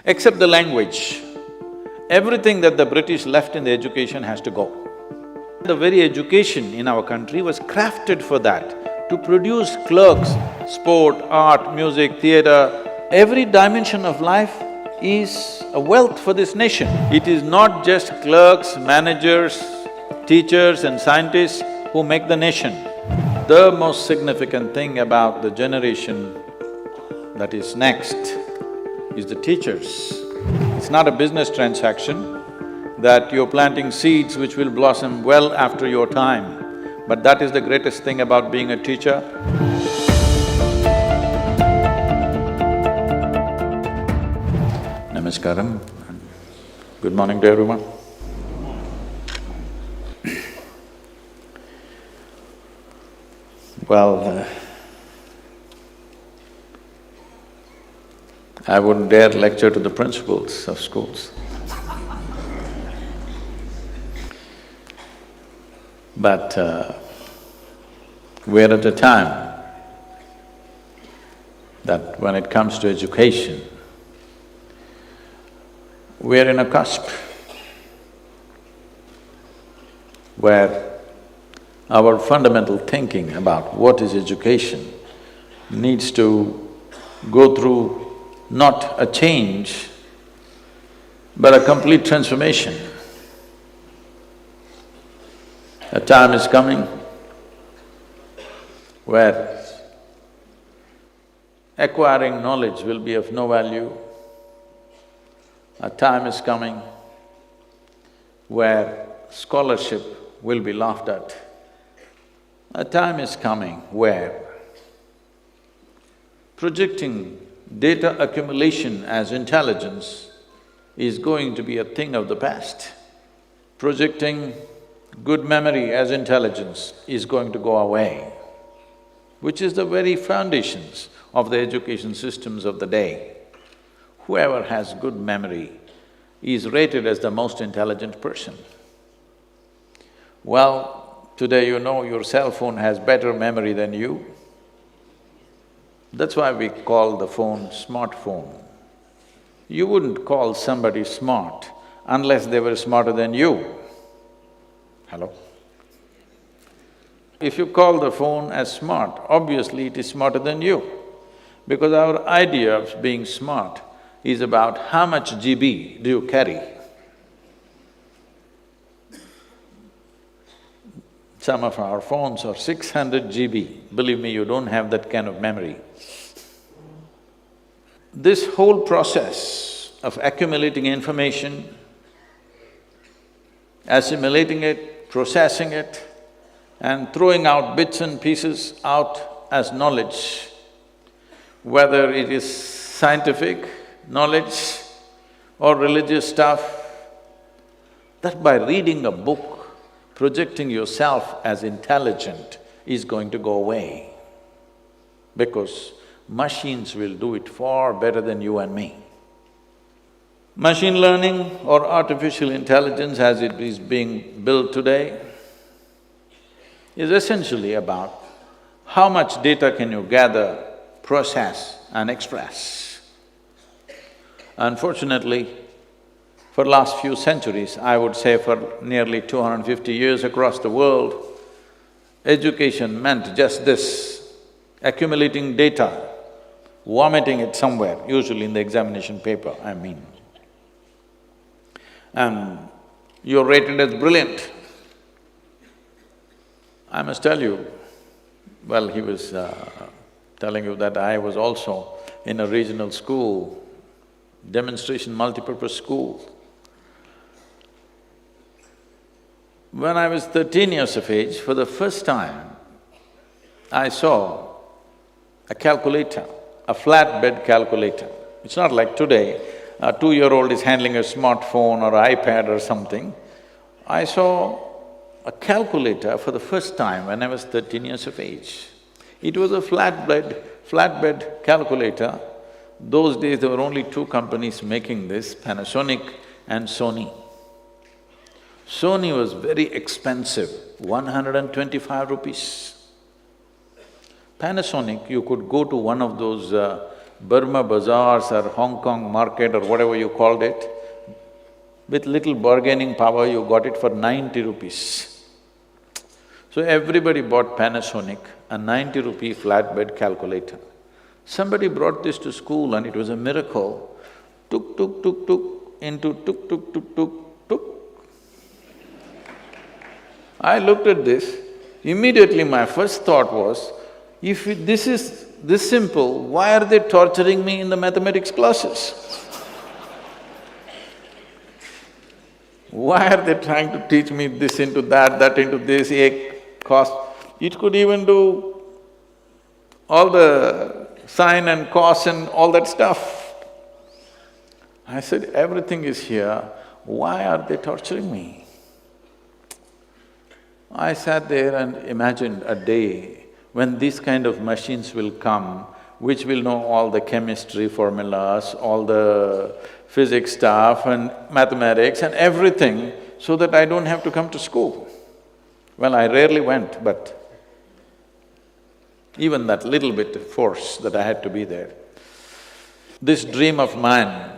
Except the language, everything that the British left in the education has to go. The very education in our country was crafted for that, to produce clerks, sport, art, music, theatre. Every dimension of life is a wealth for this nation. It is not just clerks, managers, teachers and scientists who make the nation. The most significant thing about the generation that is next is the teachers. It's not a business transaction that you're planting seeds which will blossom well after your time, but that is the greatest thing about being a teacher. Namaskaram, and good morning to everyone. Well, I wouldn't dare lecture to the principals of schools. But we're at a time that when it comes to education, we're in a cusp where our fundamental thinking about what is education needs to go through not a change, but a complete transformation. A time is coming where acquiring knowledge will be of no value. A time is coming where scholarship will be laughed at. A time is coming where projecting data accumulation as intelligence is going to be a thing of the past. Projecting good memory as intelligence is going to go away, which is the very foundations of the education systems of the day. Whoever has good memory is rated as the most intelligent person. Well, today you know your cell phone has better memory than you. That's why we call the phone smartphone. You wouldn't call somebody smart unless they were smarter than you. Hello? If you call the phone as smart, obviously it is smarter than you, because our idea of being smart is about how much GB do you carry. Some of our phones are 600 GB, believe me, you don't have that kind of memory. This whole process of accumulating information, assimilating it, processing it, and throwing out bits and pieces out as knowledge, whether it is scientific knowledge or religious stuff, that by reading a book, projecting yourself as intelligent is going to go away, because machines will do it far better than you and me. Machine learning or artificial intelligence as it is being built today is essentially about how much data can you gather, process and express. Unfortunately, for last few centuries, I would say for nearly 250 years across the world, education meant just this, accumulating data, vomiting it somewhere, usually in the examination paper, I mean. And you're rated as brilliant. I must tell you, well, he was telling you that I was also in a regional school, demonstration multipurpose school. When I was 13 years of age, for the first time, I saw a calculator, a flatbed calculator. It's not like today, a 2-year-old is handling a smartphone or iPad or something. I saw a calculator for the first time when I was 13 years of age. It was a flatbed calculator. Those days there were only two companies making this, Panasonic and Sony. Sony was very expensive, 125 rupees. Panasonic, you could go to one of those Burma bazaars or Hong Kong market or whatever you called it, with little bargaining power, you got it for 90 rupees. So everybody bought Panasonic, a 90 rupee flatbed calculator. Somebody brought this to school and it was a miracle. Tuk, tuk, tuk, tuk, into tuk, tuk, tuk, tuk, tuk. I looked at this, immediately my first thought was, if this is this simple, why are they torturing me in the mathematics classes? Why are they trying to teach me this into that into this, a cos? It could even do all the sine and cos and all that stuff. I said, everything is here, why are they torturing me? I sat there and imagined a day when these kind of machines will come, which will know all the chemistry formulas, all the physics stuff and mathematics and everything, so that I don't have to come to school. Well, I rarely went, but even that little bit of force that I had to be there. This dream of mine,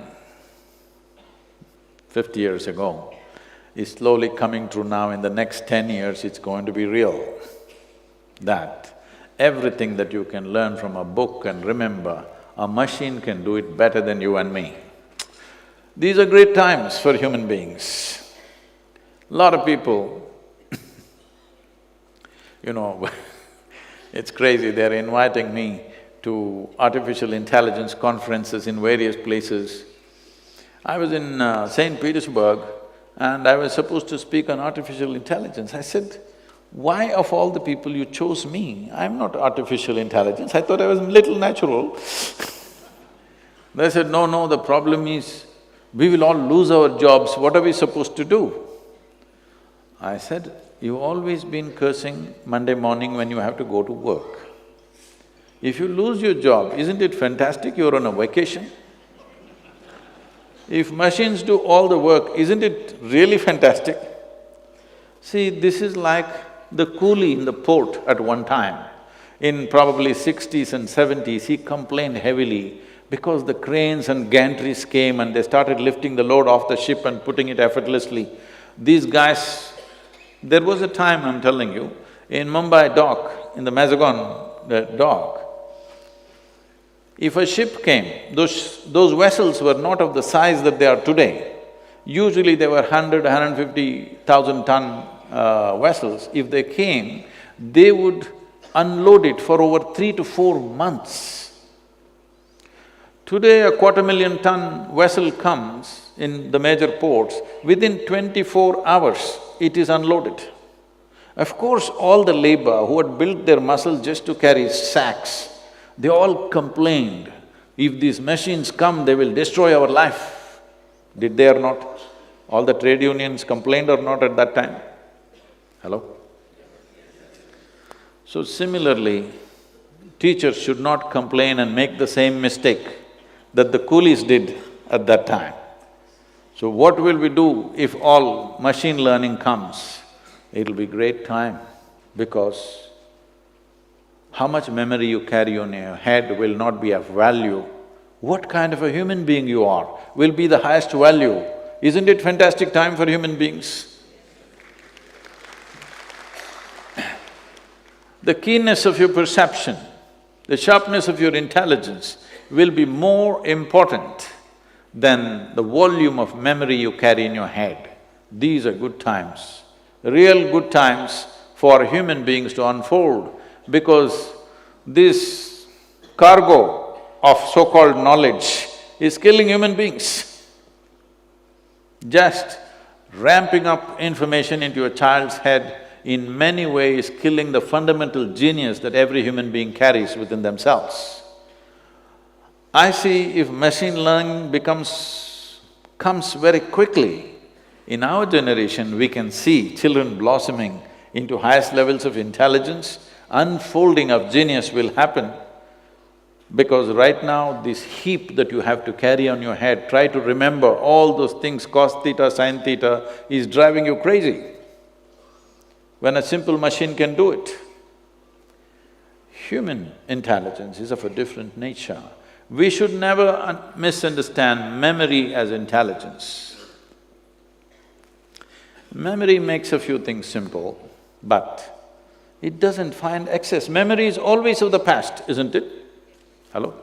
50 years ago, is slowly coming true now. In the next 10 years, it's going to be real. That everything that you can learn from a book and remember, a machine can do it better than you and me. These are great times for human beings. Lot of people, you know, it's crazy, they're inviting me to artificial intelligence conferences in various places. I was in St. Petersburg and I was supposed to speak on artificial intelligence. I said, why of all the people you chose me? I'm not artificial intelligence, I thought I was a little natural. They said, no, the problem is, we will all lose our jobs, what are we supposed to do? I said, you've always been cursing Monday morning when you have to go to work. If you lose your job, isn't it fantastic you're on a vacation? If machines do all the work, isn't it really fantastic? See, this is like the coolie in the port at one time. In probably 60s and 70s, he complained heavily because the cranes and gantries came and they started lifting the load off the ship and putting it effortlessly. These guys… There was a time, I'm telling you, in Mumbai dock, in the Mazagon dock, if a ship came, those vessels were not of the size that they are today. Usually they were 150,000 ton vessels. If they came, they would unload it for over 3 to 4 months. Today, a 250,000 ton vessel comes in the major ports, within 24 hours, it is unloaded. Of course, all the labor who had built their muscle just to carry sacks, they all complained, if these machines come, they will destroy our life. Did they or not? All the trade unions complained or not at that time? Hello? So similarly, teachers should not complain and make the same mistake that the coolies did at that time. So what will we do if all machine learning comes? It'll be great time, because how much memory you carry on your head will not be of value. What kind of a human being you are will be the highest value. Isn't it fantastic time for human beings? The keenness of your perception, the sharpness of your intelligence will be more important than the volume of memory you carry in your head. These are good times, real good times for human beings to unfold, because this cargo of so-called knowledge is killing human beings. Just ramping up information into a child's head in many ways killing the fundamental genius that every human being carries within themselves. I see if machine learning comes very quickly, in our generation we can see children blossoming into highest levels of intelligence, unfolding of genius will happen. Because right now, this heap that you have to carry on your head, try to remember all those things, cos theta, sin theta, is driving you crazy, when a simple machine can do it. Human intelligence is of a different nature. We should never misunderstand memory as intelligence. Memory makes a few things simple, but it doesn't find excess. Memory is always of the past, isn't it? Hello?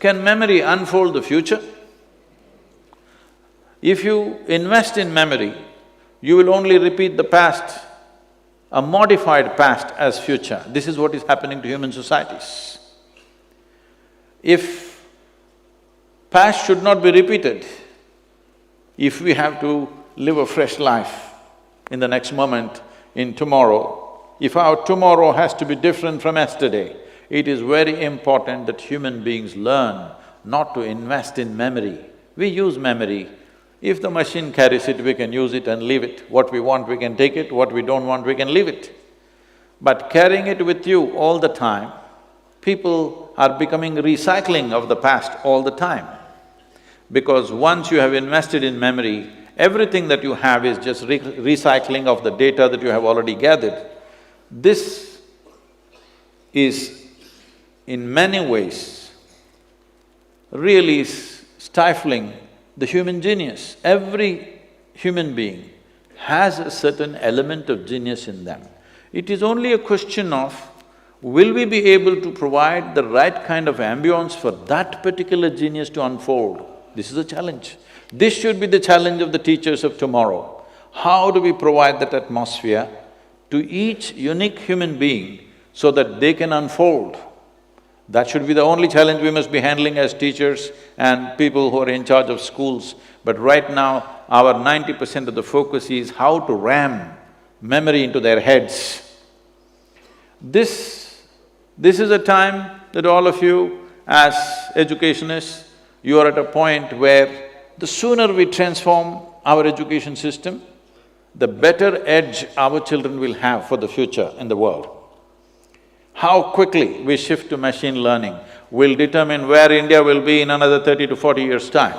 Can memory unfold the future? If you invest in memory, you will only repeat the past, a modified past as future. This is what is happening to human societies. If past should not be repeated, if we have to live a fresh life in the next moment, in tomorrow, if our tomorrow has to be different from yesterday, it is very important that human beings learn not to invest in memory. We use memory. If the machine carries it, we can use it and leave it. What we want, we can take it, what we don't want, we can leave it. But carrying it with you all the time, people are becoming recycling of the past all the time. Because once you have invested in memory, everything that you have is just recycling of the data that you have already gathered. This is in many ways really stifling the human genius. Every human being has a certain element of genius in them. It is only a question of, will we be able to provide the right kind of ambience for that particular genius to unfold? This is a challenge. This should be the challenge of the teachers of tomorrow. How do we provide that atmosphere to each unique human being so that they can unfold? That should be the only challenge we must be handling as teachers and people who are in charge of schools. But right now, our 90% of the focus is how to ram memory into their heads. This is a time that all of you as educationists, you are at a point where the sooner we transform our education system, the better edge our children will have for the future in the world. How quickly we shift to machine learning will determine where India will be in another 30 to 40 years' time.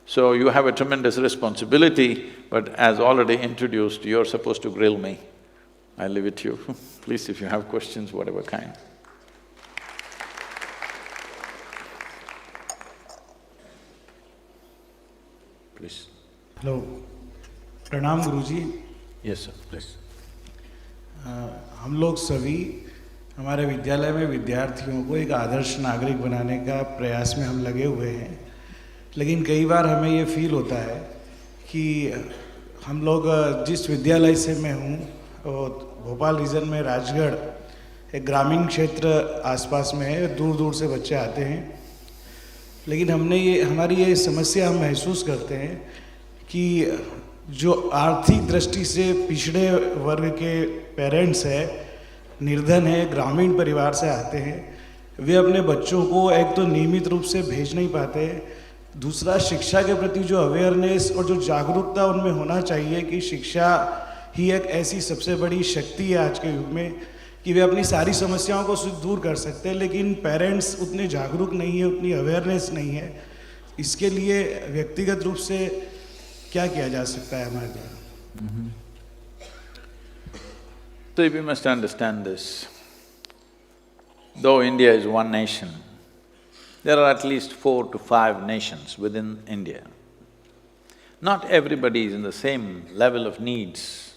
So you have a tremendous responsibility, but as already introduced, you're supposed to grill me. I leave it to you. Please, if you have questions, whatever kind. Please. Hello. Pranam Guruji. Yes, sir, please. हम लोग सभी हमारे विद्यालय में विद्यार्थियों को एक आदर्श नागरिक बनाने का प्रयास में हम लगे हुए हैं, लेकिन कई बार हमें ये फील होता है कि हम लोग जिस विद्यालय से मैं हूँ, भोपाल रीजन में राजगढ़, एक ग्रामीण क्षेत्र आसपास में है, दूर दूर से बच्चे आते हैं, लेकिन हमारी ये समस्या हम महसूस करते हैं कि जो आर्थिक दृष्टि से पिछड़े वर्ग के पेरेंट्स हैं, निर्धन है, ग्रामीण परिवार से आते हैं, वे अपने बच्चों को एक तो नियमित रूप से भेज नहीं पाते, दूसरा शिक्षा के प्रति जो अवेयरनेस और जो जागरूकता उनमें होना चाहिए कि शिक्षा ही एक ऐसी सबसे बड़ी शक्ति है आज के युग में कि वे अपनी सारी समस्याओं को दूर कर सकते हैं, लेकिन पेरेंट्स उतने जागरूक नहीं है, उतनी अवेयरनेस नहीं है। इसके लिए व्यक्तिगत रूप से क्या किया जा सकता है हमारे द्वारा? So we must understand this. Though India is one nation, there are at least 4 to 5 nations within India. Not everybody is in the same level of needs.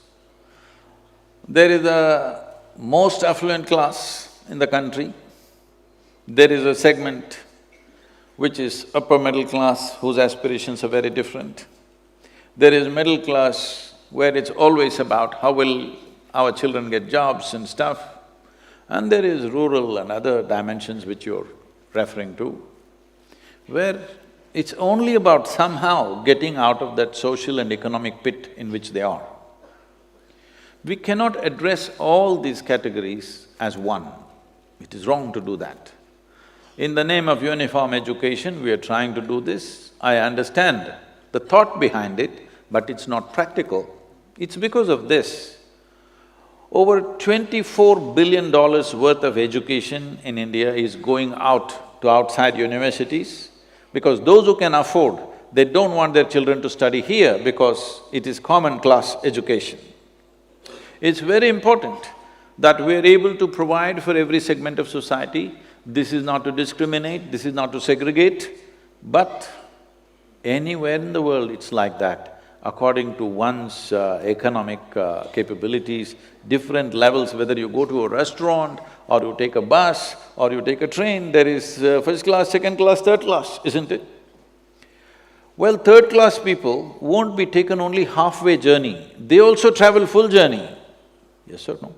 There is a most affluent class in the country. There is a segment which is upper middle class whose aspirations are very different. There is middle class where it's always about how will our children get jobs and stuff. And there is rural and other dimensions which you're referring to, where it's only about somehow getting out of that social and economic pit in which they are. We cannot address all these categories as one. It is wrong to do that. In the name of uniform education, we are trying to do this. I understand the thought behind it, but it's not practical. It's because of this. Over $24 billion worth of education in India is going out to outside universities, because those who can afford, they don't want their children to study here because it is common class education. It's very important that we are able to provide for every segment of society This is not to discriminate, this is not to segregate, but anywhere in the world it's like that. According to one's economic capabilities, different levels, whether you go to a restaurant or you take a bus or you take a train, there is first class, second class, third class, isn't it? Well, third class people won't be taken only halfway journey, they also travel full journey. Yes or no?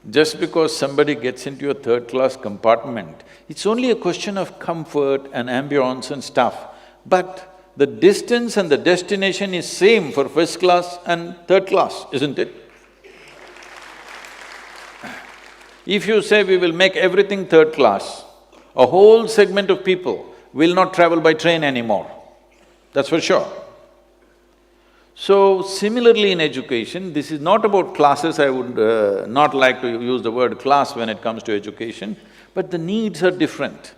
Just because somebody gets into a third class compartment, it's only a question of comfort and ambience and stuff, but the distance and the destination is same for first class and third class, isn't it? If you say we will make everything third class, a whole segment of people will not travel by train anymore, that's for sure. So, similarly in education, this is not about classes, I would not like to use the word class when it comes to education, but the needs are different.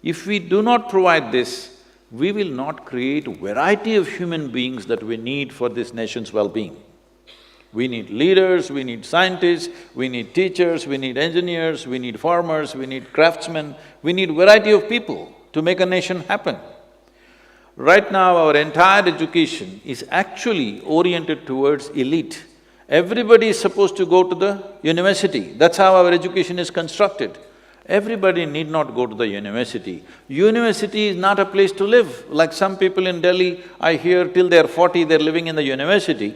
If we do not provide this, we will not create variety of human beings that we need for this nation's well-being. We need leaders, we need scientists, we need teachers, we need engineers, we need farmers, we need craftsmen, we need variety of people to make a nation happen. Right now, our entire education is actually oriented towards elite. Everybody is supposed to go to the university, that's how our education is constructed. Everybody need not go to the university. University is not a place to live. Like some people in Delhi, I hear till they're 40, they're living in the university.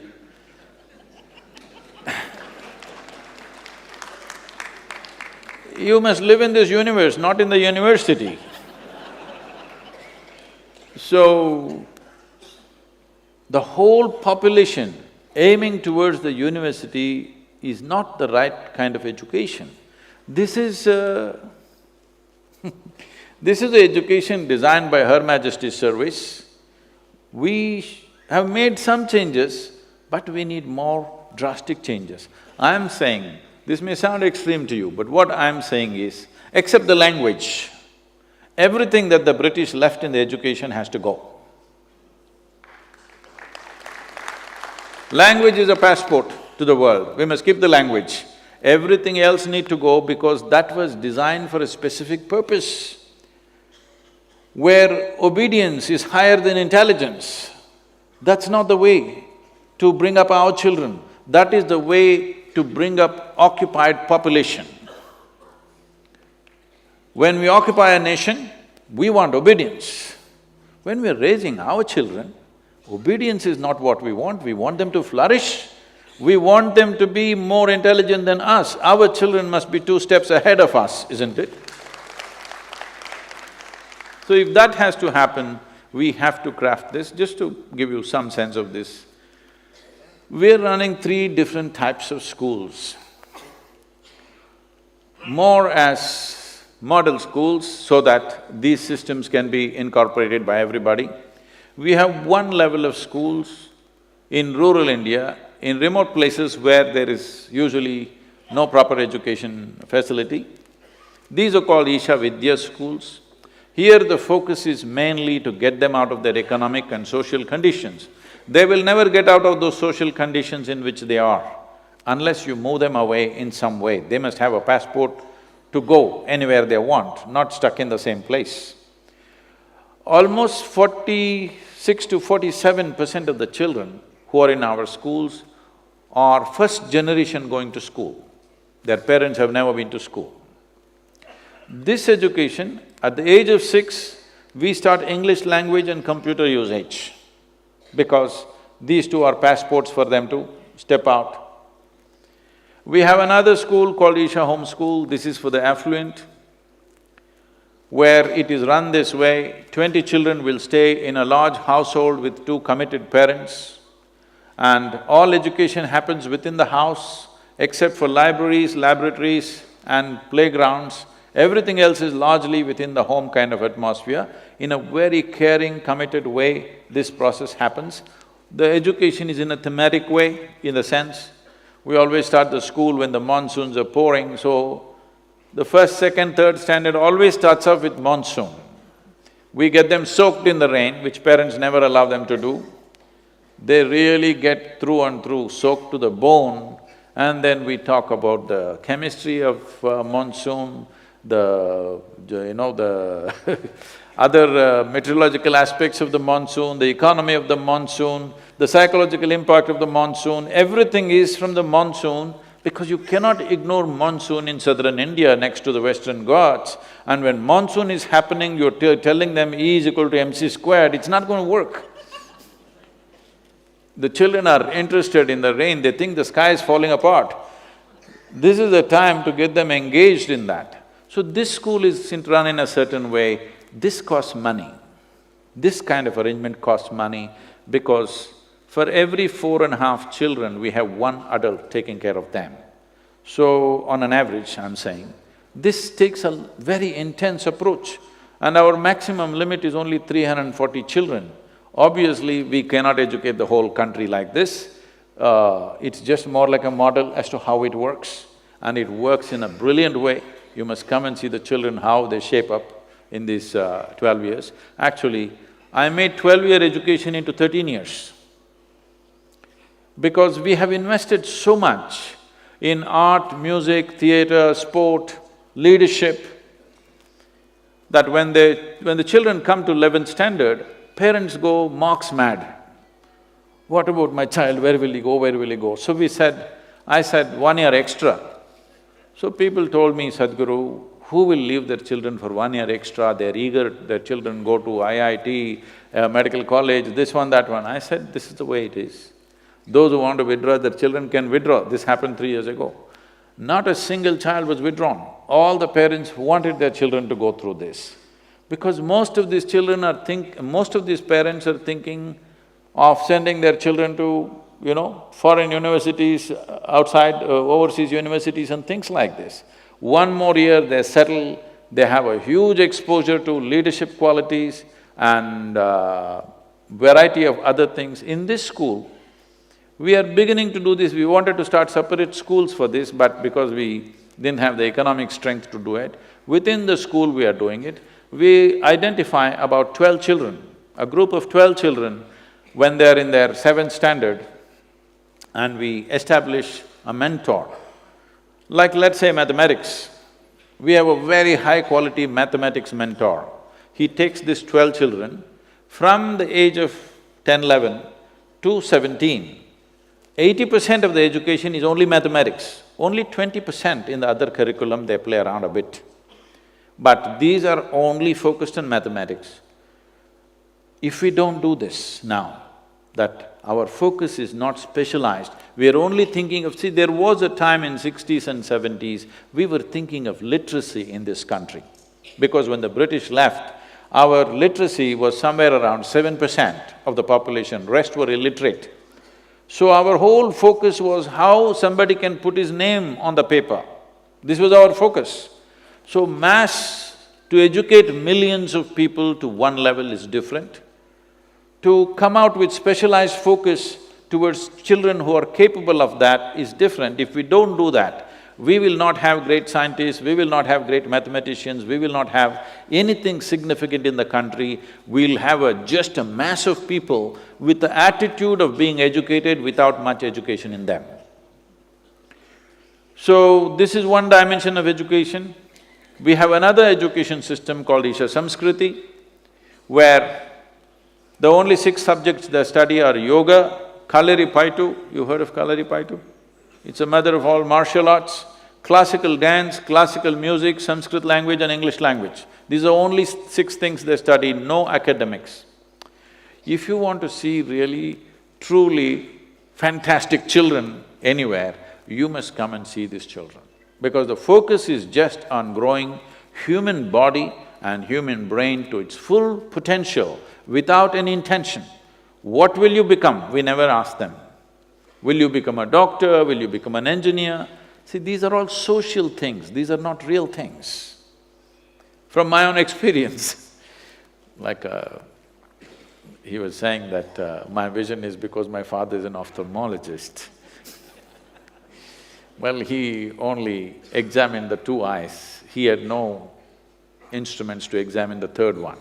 You must live in this universe, not in the university. So, the whole population aiming towards the university is not the right kind of education. This is this is the education designed by Her Majesty's Service. We have made some changes, but we need more drastic changes. I am saying, this may sound extreme to you, but what I am saying is, except the language, everything that the British left in the education has to go. Language is a passport to the world, we must keep the language. Everything else need to go because that was designed for a specific purpose. Where obedience is higher than intelligence, that's not the way to bring up our children. That is the way to bring up occupied population. When we occupy a nation, we want obedience. When we are raising our children, obedience is not what we want them to flourish. We want them to be more intelligent than us. Our children must be 2 steps ahead of us, isn't it? So if that has to happen, we have to craft this. Just to give you some sense of this, we're running 3 different types of schools. More as model schools so that these systems can be incorporated by everybody. We have one level of schools in rural India, in remote places where there is usually no proper education facility. These are called ISHA Vidya schools. Here the focus is mainly to get them out of their economic and social conditions. They will never get out of those social conditions in which they are, unless you move them away in some way. They must have a passport to go anywhere they want, not stuck in the same place. Almost 46 to 47% of the children who are in our schools are first generation going to school. Their parents have never been to school. This education, at the age of 6, we start English language and computer usage, because these 2 are passports for them to step out. We have another school called ISHA Home School, this is for the affluent, where it is run this way, 20 children will stay in a large household with 2 committed parents, and all education happens within the house, except for libraries, laboratories and playgrounds. Everything else is largely within the home kind of atmosphere. In a very caring, committed way, this process happens. The education is in a thematic way, in the sense, we always start the school when the monsoons are pouring, so the first, second, third standard always starts off with monsoon. We get them soaked in the rain, which parents never allow them to do. They really get through and through, soaked to the bone, And then we talk about the chemistry of monsoon, the other meteorological aspects of the monsoon, the economy of the monsoon, the psychological impact of the monsoon, everything is from the monsoon, because you cannot ignore monsoon in southern India next to the Western Ghats. And when monsoon is happening, you're telling them E is equal to mc squared, it's not going to work. The children are interested in the rain, they think the sky is falling apart. This is the time to get them engaged in that. So this school is run in a certain way, this costs money. This kind of arrangement costs money because for every 4.5 children, we have one adult taking care of them. So on an average, I'm saying, this takes a very intense approach and our maximum limit is only 340 children. Obviously, we cannot educate the whole country like this. It's just more like a model as to how it works, and it works in a brilliant way. You must come and see the children, how they shape up in these 12 years. Actually, I made 12-year education into 13 years because we have invested so much in art, music, theatre, sport, leadership, that when the children come to 11th standard, parents go marks mad. What about my child, where will he go, where will he go? So I said, 1 year extra. So people told me, Sadhguru, who will leave their children for 1 year extra? They're eager, their children go to IIT, medical college, this one, that one. I said, this is the way it is. Those who want to withdraw, their children can withdraw. This happened 3 years ago. Not a single child was withdrawn. All the parents wanted their children to go through this. Because most of these parents are thinking of sending their children to, foreign universities, outside, overseas universities and things like this. 1 more year, they settle, they have a huge exposure to leadership qualities and variety of other things. In this school, we are beginning to do this. We wanted to start separate schools for this, but because we didn't have the economic strength to do it, within the school we are doing it. We identify about 12 children, a group of 12 children when they're in their 7th standard, and we establish a mentor. Like let's say mathematics, we have a very high-quality mathematics mentor. He takes these 12 children from the age of 10, 11 to 17. 80% of the education is only mathematics, only 20% in the other curriculum they play around a bit. But these are only focused on mathematics. If we don't do this now, that our focus is not specialized, we are only thinking of… See, there was a time in 60s and 70s, we were thinking of literacy in this country. Because when the British left, our literacy was somewhere around 7% of the population, rest were illiterate. So our whole focus was how somebody can put his name on the paper. This was our focus. So to educate millions of people to one level is different. To come out with specialized focus towards children who are capable of that is different. If we don't do that, we will not have great scientists, we will not have great mathematicians, we will not have anything significant in the country. We'll have just a mass of people with the attitude of being educated without much education in them. So, this is one dimension of education. We have another education system called ISHA Samskriti, where the only 6 subjects they study are yoga, Kalaripayattu, you heard of Kalaripayattu? It's a mother of all martial arts, classical dance, classical music, Sanskrit language and English language. These are only 6 things they study, no academics. If you want to see really, truly fantastic children anywhere, you must come and see these children. Because the focus is just on growing human body and human brain to its full potential without any intention. What will you become? We never ask them. Will you become a doctor? Will you become an engineer? See, these are all social things, these are not real things. From my own experience, like he was saying that my vision is because my father is an ophthalmologist. Well, he only examined the 2 eyes, he had no instruments to examine the 3rd one.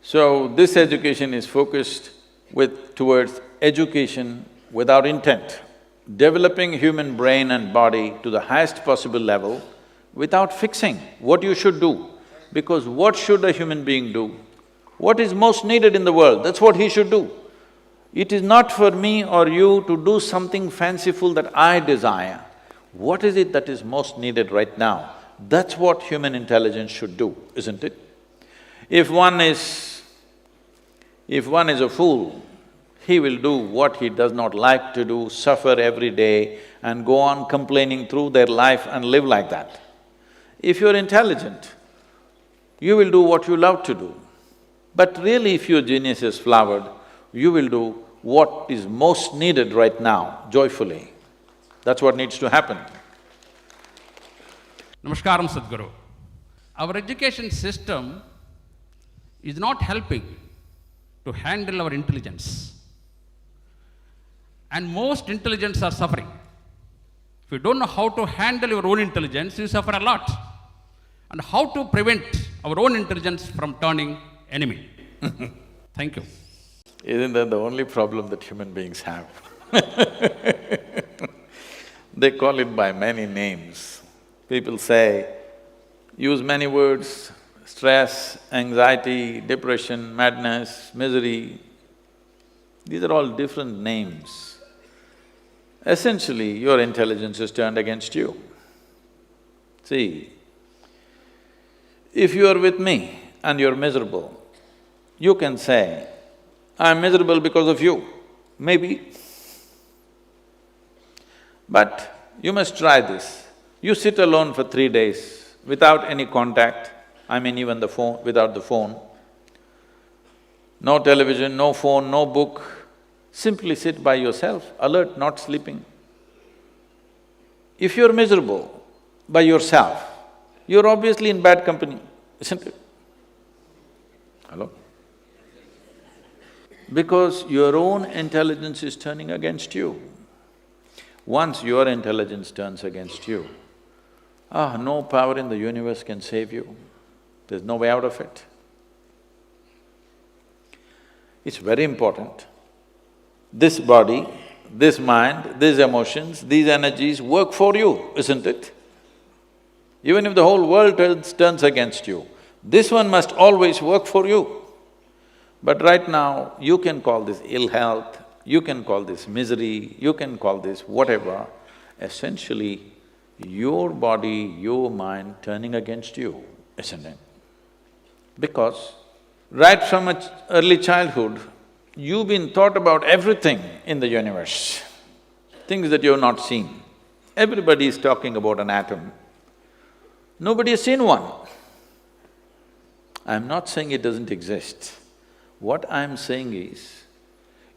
So this education is focused towards education without intent, developing human brain and body to the highest possible level without fixing what you should do. Because what should a human being do? What is most needed in the world, that's what he should do. It is not for me or you to do something fanciful that I desire. What is it that is most needed right now? That's what human intelligence should do, isn't it? If one is a fool, he will do what he does not like to do, suffer every day and go on complaining through their life and live like that. If you're intelligent, you will do what you love to do. But really, if your genius is flowered, you will do what is most needed right now, joyfully. That's what needs to happen. Namaskaram, Sadhguru. Our education system is not helping to handle our intelligence. And most intelligents are suffering. If you don't know how to handle your own intelligence, you suffer a lot. And how to prevent our own intelligence from turning enemy. Thank you. Isn't that the only problem that human beings have? They call it by many names. People say, use many words, stress, anxiety, depression, madness, misery. These are all different names. Essentially, your intelligence is turned against you. See, if you are with me and you're miserable, you can say, I'm miserable because of you, maybe. But you must try this. You sit alone for 3 days without any contact, I mean even the phone… without the phone, no television, no phone, no book, simply sit by yourself, alert, not sleeping. If you're miserable by yourself, you're obviously in bad company, isn't it? Hello? Because your own intelligence is turning against you. Once your intelligence turns against you, no power in the universe can save you. There's no way out of it. It's very important. This body, this mind, these emotions, these energies work for you, isn't it? Even if the whole world turns against you, this one must always work for you. But right now, you can call this ill health, you can call this misery, you can call this whatever. Essentially, your body, your mind turning against you, isn't it? Because right from early childhood, you've been taught about everything in the universe, things that you've not seen. Everybody is talking about an atom. Nobody has seen one. I'm not saying it doesn't exist. What I'm saying is,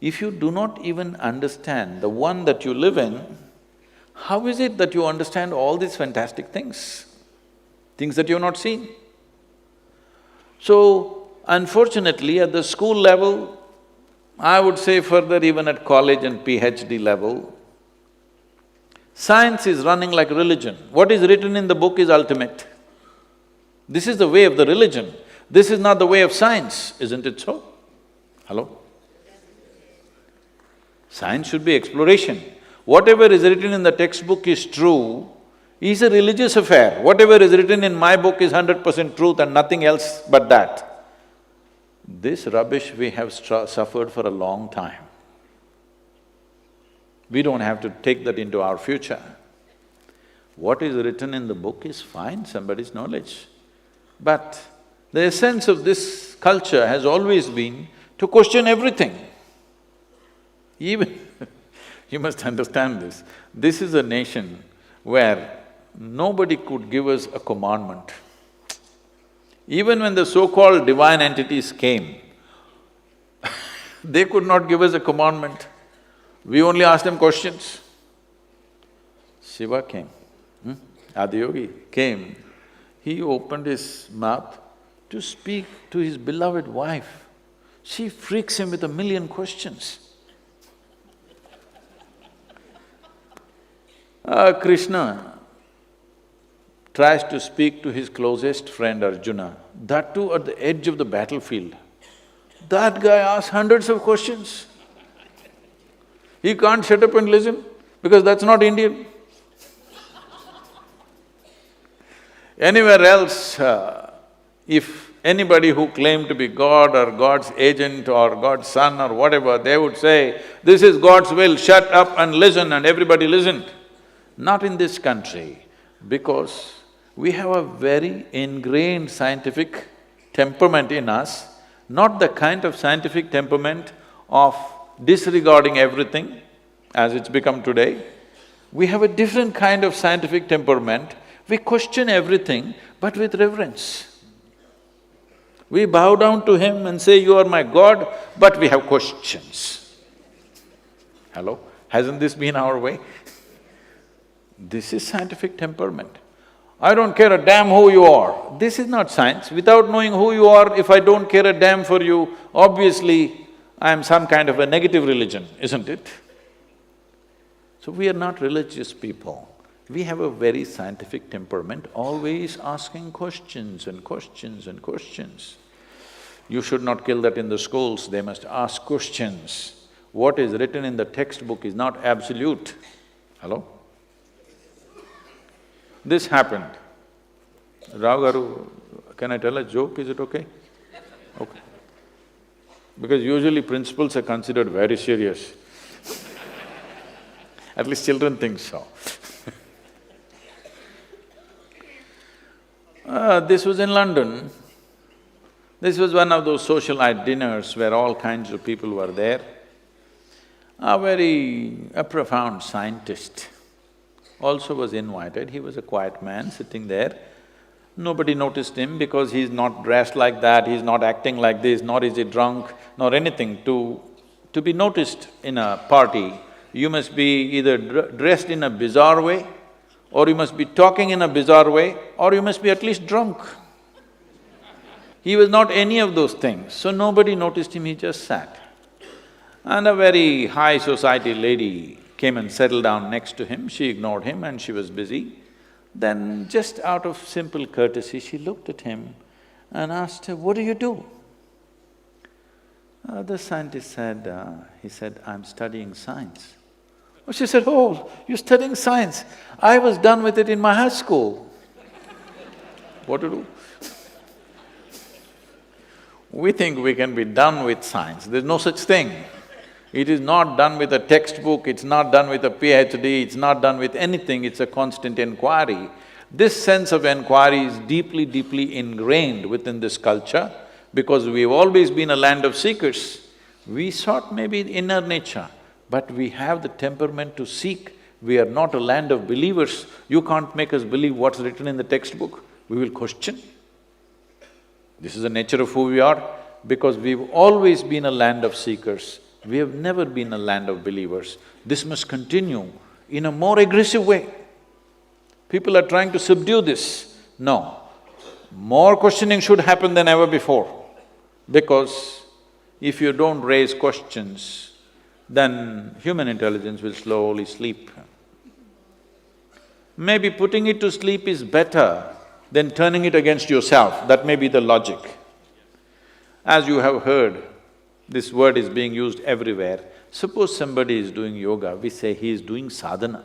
if you do not even understand the one that you live in, how is it that you understand all these fantastic things that you've not seen? So, unfortunately, at the school level, I would say further even at college and PhD level, science is running like religion. What is written in the book is ultimate. This is the way of the religion. This is not the way of science, isn't it so? Hello? Science should be exploration. Whatever is written in the textbook is true, is a religious affair. Whatever is written in my book is 100% truth and nothing else but that. This rubbish we have suffered for a long time. We don't have to take that into our future. What is written in the book is fine, somebody's knowledge. But the essence of this culture has always been to question everything. Even you must understand this. This is a nation where nobody could give us a commandment. Even when the so-called divine entities came, they could not give us a commandment. We only asked them questions. Shiva came, Adiyogi came. He opened his mouth to speak to his beloved wife. She freaks him with 1,000,000 questions. Krishna tries to speak to his closest friend Arjuna, that too at the edge of the battlefield. That guy asks hundreds of questions. He can't shut up and listen because that's not Indian. Anywhere else, if anybody who claimed to be God or God's agent or God's son or whatever, they would say, "This is God's will, shut up and listen," and everybody listened. Not in this country, because we have a very ingrained scientific temperament in us, not the kind of scientific temperament of disregarding everything as it's become today. We have a different kind of scientific temperament. We question everything, but with reverence. We bow down to him and say, "You are my God," but we have questions. Hello? Hasn't this been our way? This is scientific temperament. I don't care a damn who you are. This is not science. Without knowing who you are, if I don't care a damn for you, obviously I am some kind of a negative religion, isn't it? So we are not religious people. We have a very scientific temperament, always asking questions and questions and questions. You should not kill that in the schools, they must ask questions. What is written in the textbook is not absolute. Hello? This happened. Rao Garu, can I tell a joke, is it okay? Okay. Because usually principals are considered very serious. At least children think so. This was in London. This was one of those socialite dinners where all kinds of people were there. A profound scientist also was invited. He was a quiet man sitting there. Nobody noticed him because he's not dressed like that, he's not acting like this, nor is he drunk, nor anything. To be noticed in a party, you must be either dressed in a bizarre way, or you must be talking in a bizarre way, or you must be at least drunk. He was not any of those things, so nobody noticed him, he just sat. And a very high society lady came and settled down next to him, she ignored him and she was busy. Then just out of simple courtesy, she looked at him and asked her, "What do you do?" The scientist said, he said, "I'm studying science." Oh, she said, "Oh, you're studying science? I was done with it in my high school." What to do? We think we can be done with science, there's no such thing. It is not done with a textbook, it's not done with a PhD, it's not done with anything, it's a constant inquiry. This sense of inquiry is deeply, deeply ingrained within this culture because we've always been a land of seekers. We sought maybe inner nature, but we have the temperament to seek. We are not a land of believers. You can't make us believe what's written in the textbook, we will question. This is the nature of who we are, because we've always been a land of seekers. We have never been a land of believers. This must continue in a more aggressive way. People are trying to subdue this. No, more questioning should happen than ever before, because if you don't raise questions, then human intelligence will slowly sleep. Maybe putting it to sleep is better than turning it against yourself, that may be the logic. As you have heard, this word is being used everywhere. Suppose somebody is doing yoga, we say he is doing sadhana.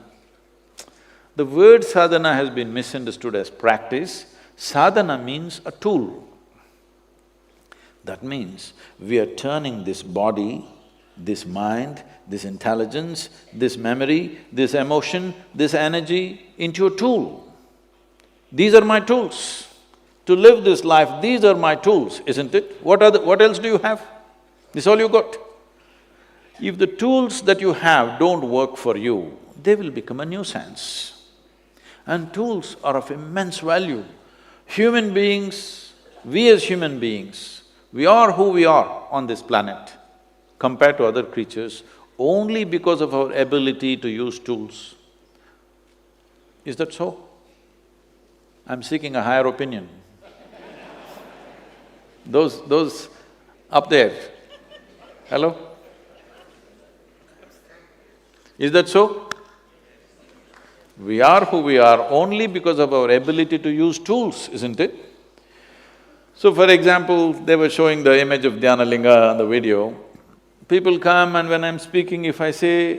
The word sadhana has been misunderstood as practice. Sadhana means a tool. That means we are turning this body, this mind, this intelligence, this memory, this emotion, this energy into a tool. These are my tools. To live this life, these are my tools, isn't it? What else do you have? This is all you got. If the tools that you have don't work for you, they will become a nuisance. And tools are of immense value. Human beings, we as human beings, we are who we are on this planet compared to other creatures only because of our ability to use tools. Is that so? I'm seeking a higher opinion. Those up there, hello? Is that so? We are who we are only because of our ability to use tools, isn't it? So for example, they were showing the image of Dhyanalinga on the video. People come and when I'm speaking, if I say…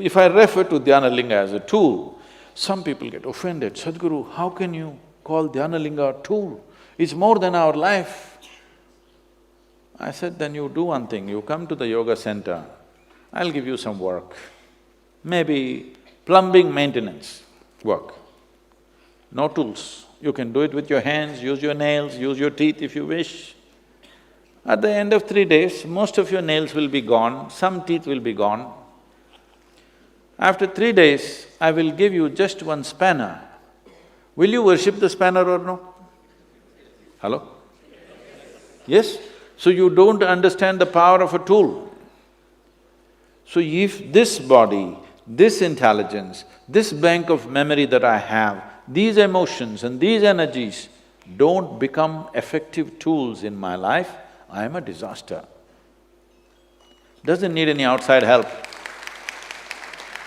if I refer to Dhyanalinga as a tool, some people get offended. Sadhguru, how can you call Dhyanalinga a tool? It's more than our life. I said, then you do one thing, you come to the yoga center, I'll give you some work. Maybe plumbing maintenance work. No tools. You can do it with your hands, use your nails, use your teeth if you wish. At the end of 3 days, most of your nails will be gone, some teeth will be gone. After 3 days, I will give you just one spanner. Will you worship the spanner or no? Hello? Yes? So you don't understand the power of a tool. So if this body, this intelligence, this bank of memory that I have, these emotions and these energies don't become effective tools in my life, I am a disaster. Doesn't need any outside help.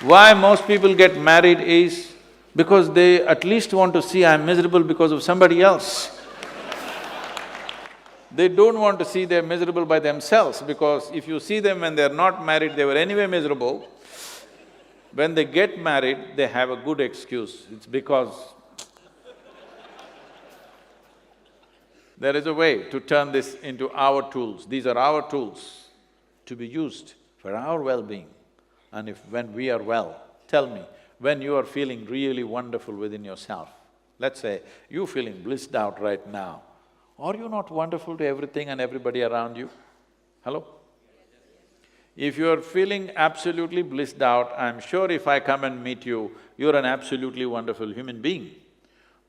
Why most people get married is because they at least want to see I'm miserable because of somebody else. They don't want to see they're miserable by themselves, because if you see them when they're not married, they were anyway miserable. When they get married, they have a good excuse, it's because… There is a way to turn this into our tools. These are our tools to be used for our well-being. And when we are well, tell me, when you are feeling really wonderful within yourself, let's say you're feeling blissed out right now, are you not wonderful to everything and everybody around you? Hello? If you're feeling absolutely blissed out, I'm sure if I come and meet you, you're an absolutely wonderful human being.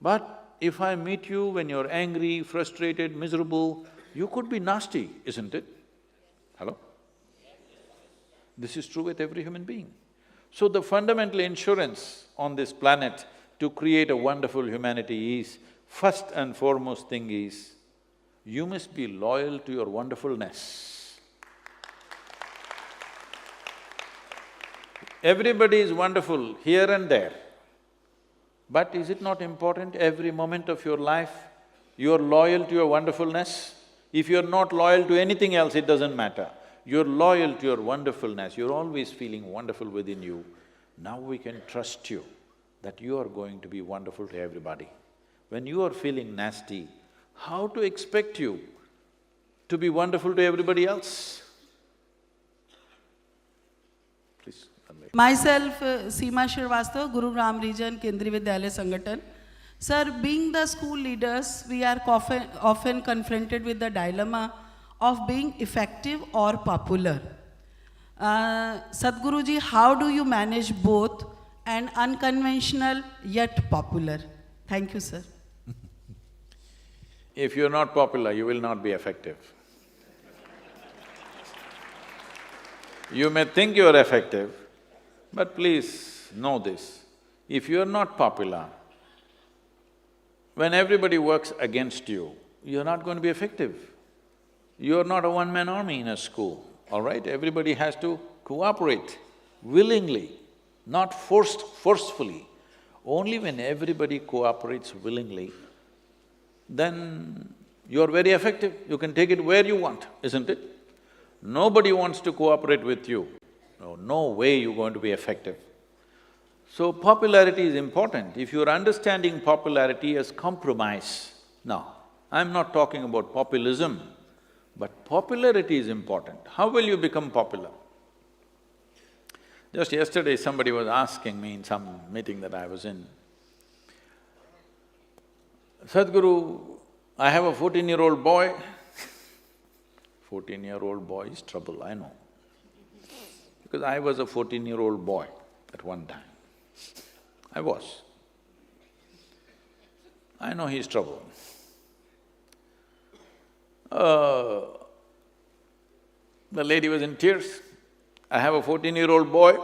But if I meet you when you're angry, frustrated, miserable, you could be nasty, isn't it? Hello? This is true with every human being. So the fundamental insurance on this planet to create a wonderful humanity is, first and foremost thing is, you must be loyal to your wonderfulness. Everybody is wonderful here and there. But is it not important every moment of your life, you're loyal to your wonderfulness? If you're not loyal to anything else, it doesn't matter. You're loyal to your wonderfulness, you're always feeling wonderful within you. Now we can trust you that you are going to be wonderful to everybody. When you are feeling nasty, how to expect you to be wonderful to everybody else? Please. Myself, Seema Shrivastava, Gurugram Region, Kendriya Vidyalaya Sangathan. Sir, being the school leaders, we are often confronted with the dilemma of being effective or popular. Sadhguruji, how do you manage both and unconventional yet popular? Thank you, sir. If you're not popular, you will not be effective. You may think you're effective, but please know this, if you're not popular, when everybody works against you, you're not going to be effective. You're not a one-man army in a school, all right? Everybody has to cooperate willingly, not forcefully. Only when everybody cooperates willingly, then you're very effective. You can take it where you want, isn't it? Nobody wants to cooperate with you. No way you're going to be effective. So popularity is important. If you're understanding popularity as compromise, now, I'm not talking about populism, but popularity is important. How will you become popular? Just yesterday somebody was asking me in some meeting that I was in, Sadhguru, I have a 14-year-old boy. 14-year-old boy is trouble, I know. Because I was a 14-year-old boy at one time. I was. I know he's trouble. The lady was in tears. I have a 14-year-old boy.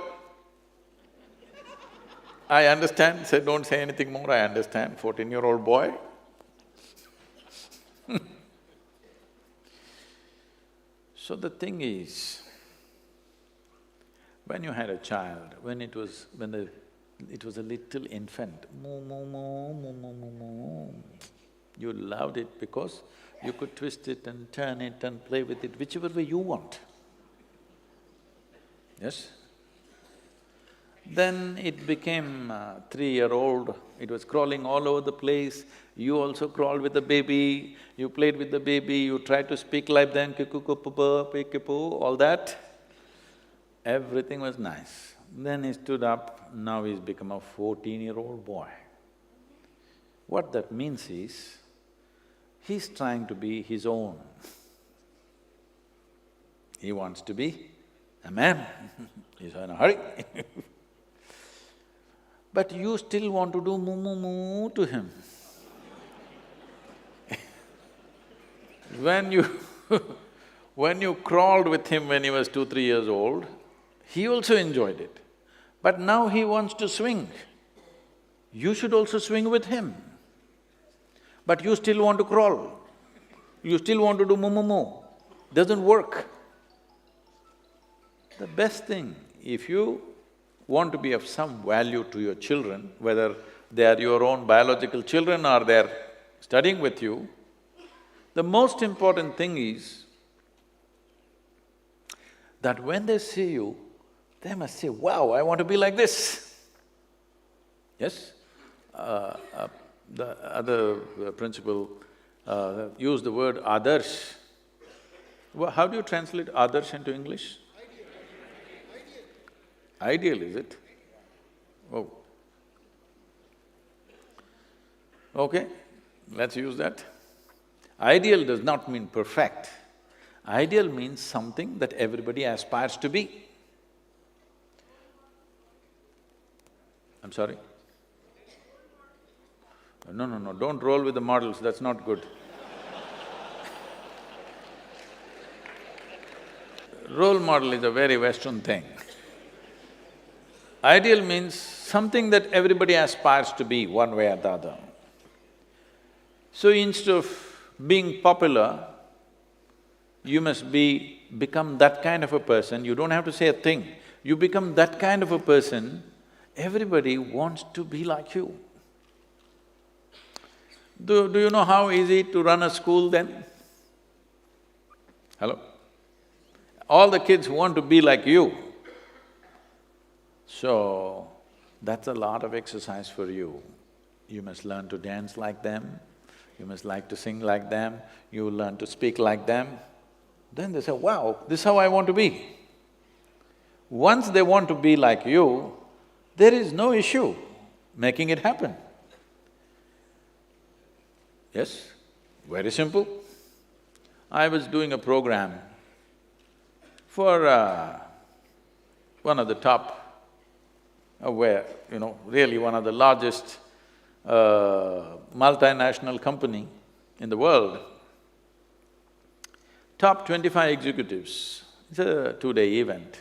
I understand, said, don't say anything more, I understand, 14-year-old boy. So the thing is, when you had a child, when it was a little infant, moo, moo, moo, moo, moo, moo, moo, You loved it because you could twist it and turn it and play with it whichever way you want. Yes? Then it became 3-year-old, it was crawling all over the place. You also crawled with the baby, you played with the baby, you tried to speak like them, all that. Everything was nice. Then he stood up, now he's become a 14-year-old boy. What that means is, he's trying to be his own. He wants to be a man, he's in a hurry But you still want to do moo to him. When you crawled with him when he was 2-3 years old, he also enjoyed it. But now he wants to swing. You should also swing with him. But you still want to crawl. You still want to do moo. Doesn't work. The best thing, if you want to be of some value to your children, whether they are your own biological children or they're studying with you, the most important thing is that when they see you, they must say, wow, I want to be like this. Yes? The other principal used the word adarsh. How do you translate adarsh into English? Ideal, is it? Oh. Okay, let's use that. Ideal does not mean perfect. Ideal means something that everybody aspires to be. I'm sorry? No, don't roll with the models, that's not good. Role model is a very Western thing. Ideal means something that everybody aspires to be one way or the other. So instead of being popular, you must become that kind of a person, you don't have to say a thing. You become that kind of a person, everybody wants to be like you. Do you know how easy to run a school then? Hello? All the kids want to be like you. So, that's a lot of exercise for you. You must learn to dance like them, you must like to sing like them, you learn to speak like them. Then they say, wow, this is how I want to be. Once they want to be like you, there is no issue making it happen. Yes, very simple. I was doing a program for one of the top really one of the largest multinational company in the world, top 25 executives. It's a 2-day event.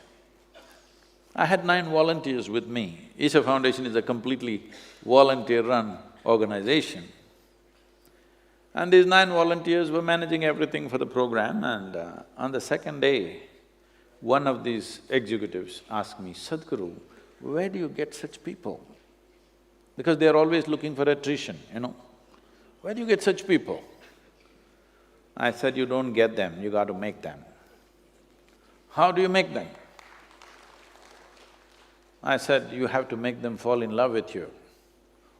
I had 9 volunteers with me. ISHA Foundation is a completely volunteer-run organization. And these 9 volunteers were managing everything for the program, and on the second day, one of these executives asked me, Sadhguru, where do you get such people? Because they're always looking for attrition, Where do you get such people? I said, you don't get them, you got to make them. How do you make them? I said, you have to make them fall in love with you.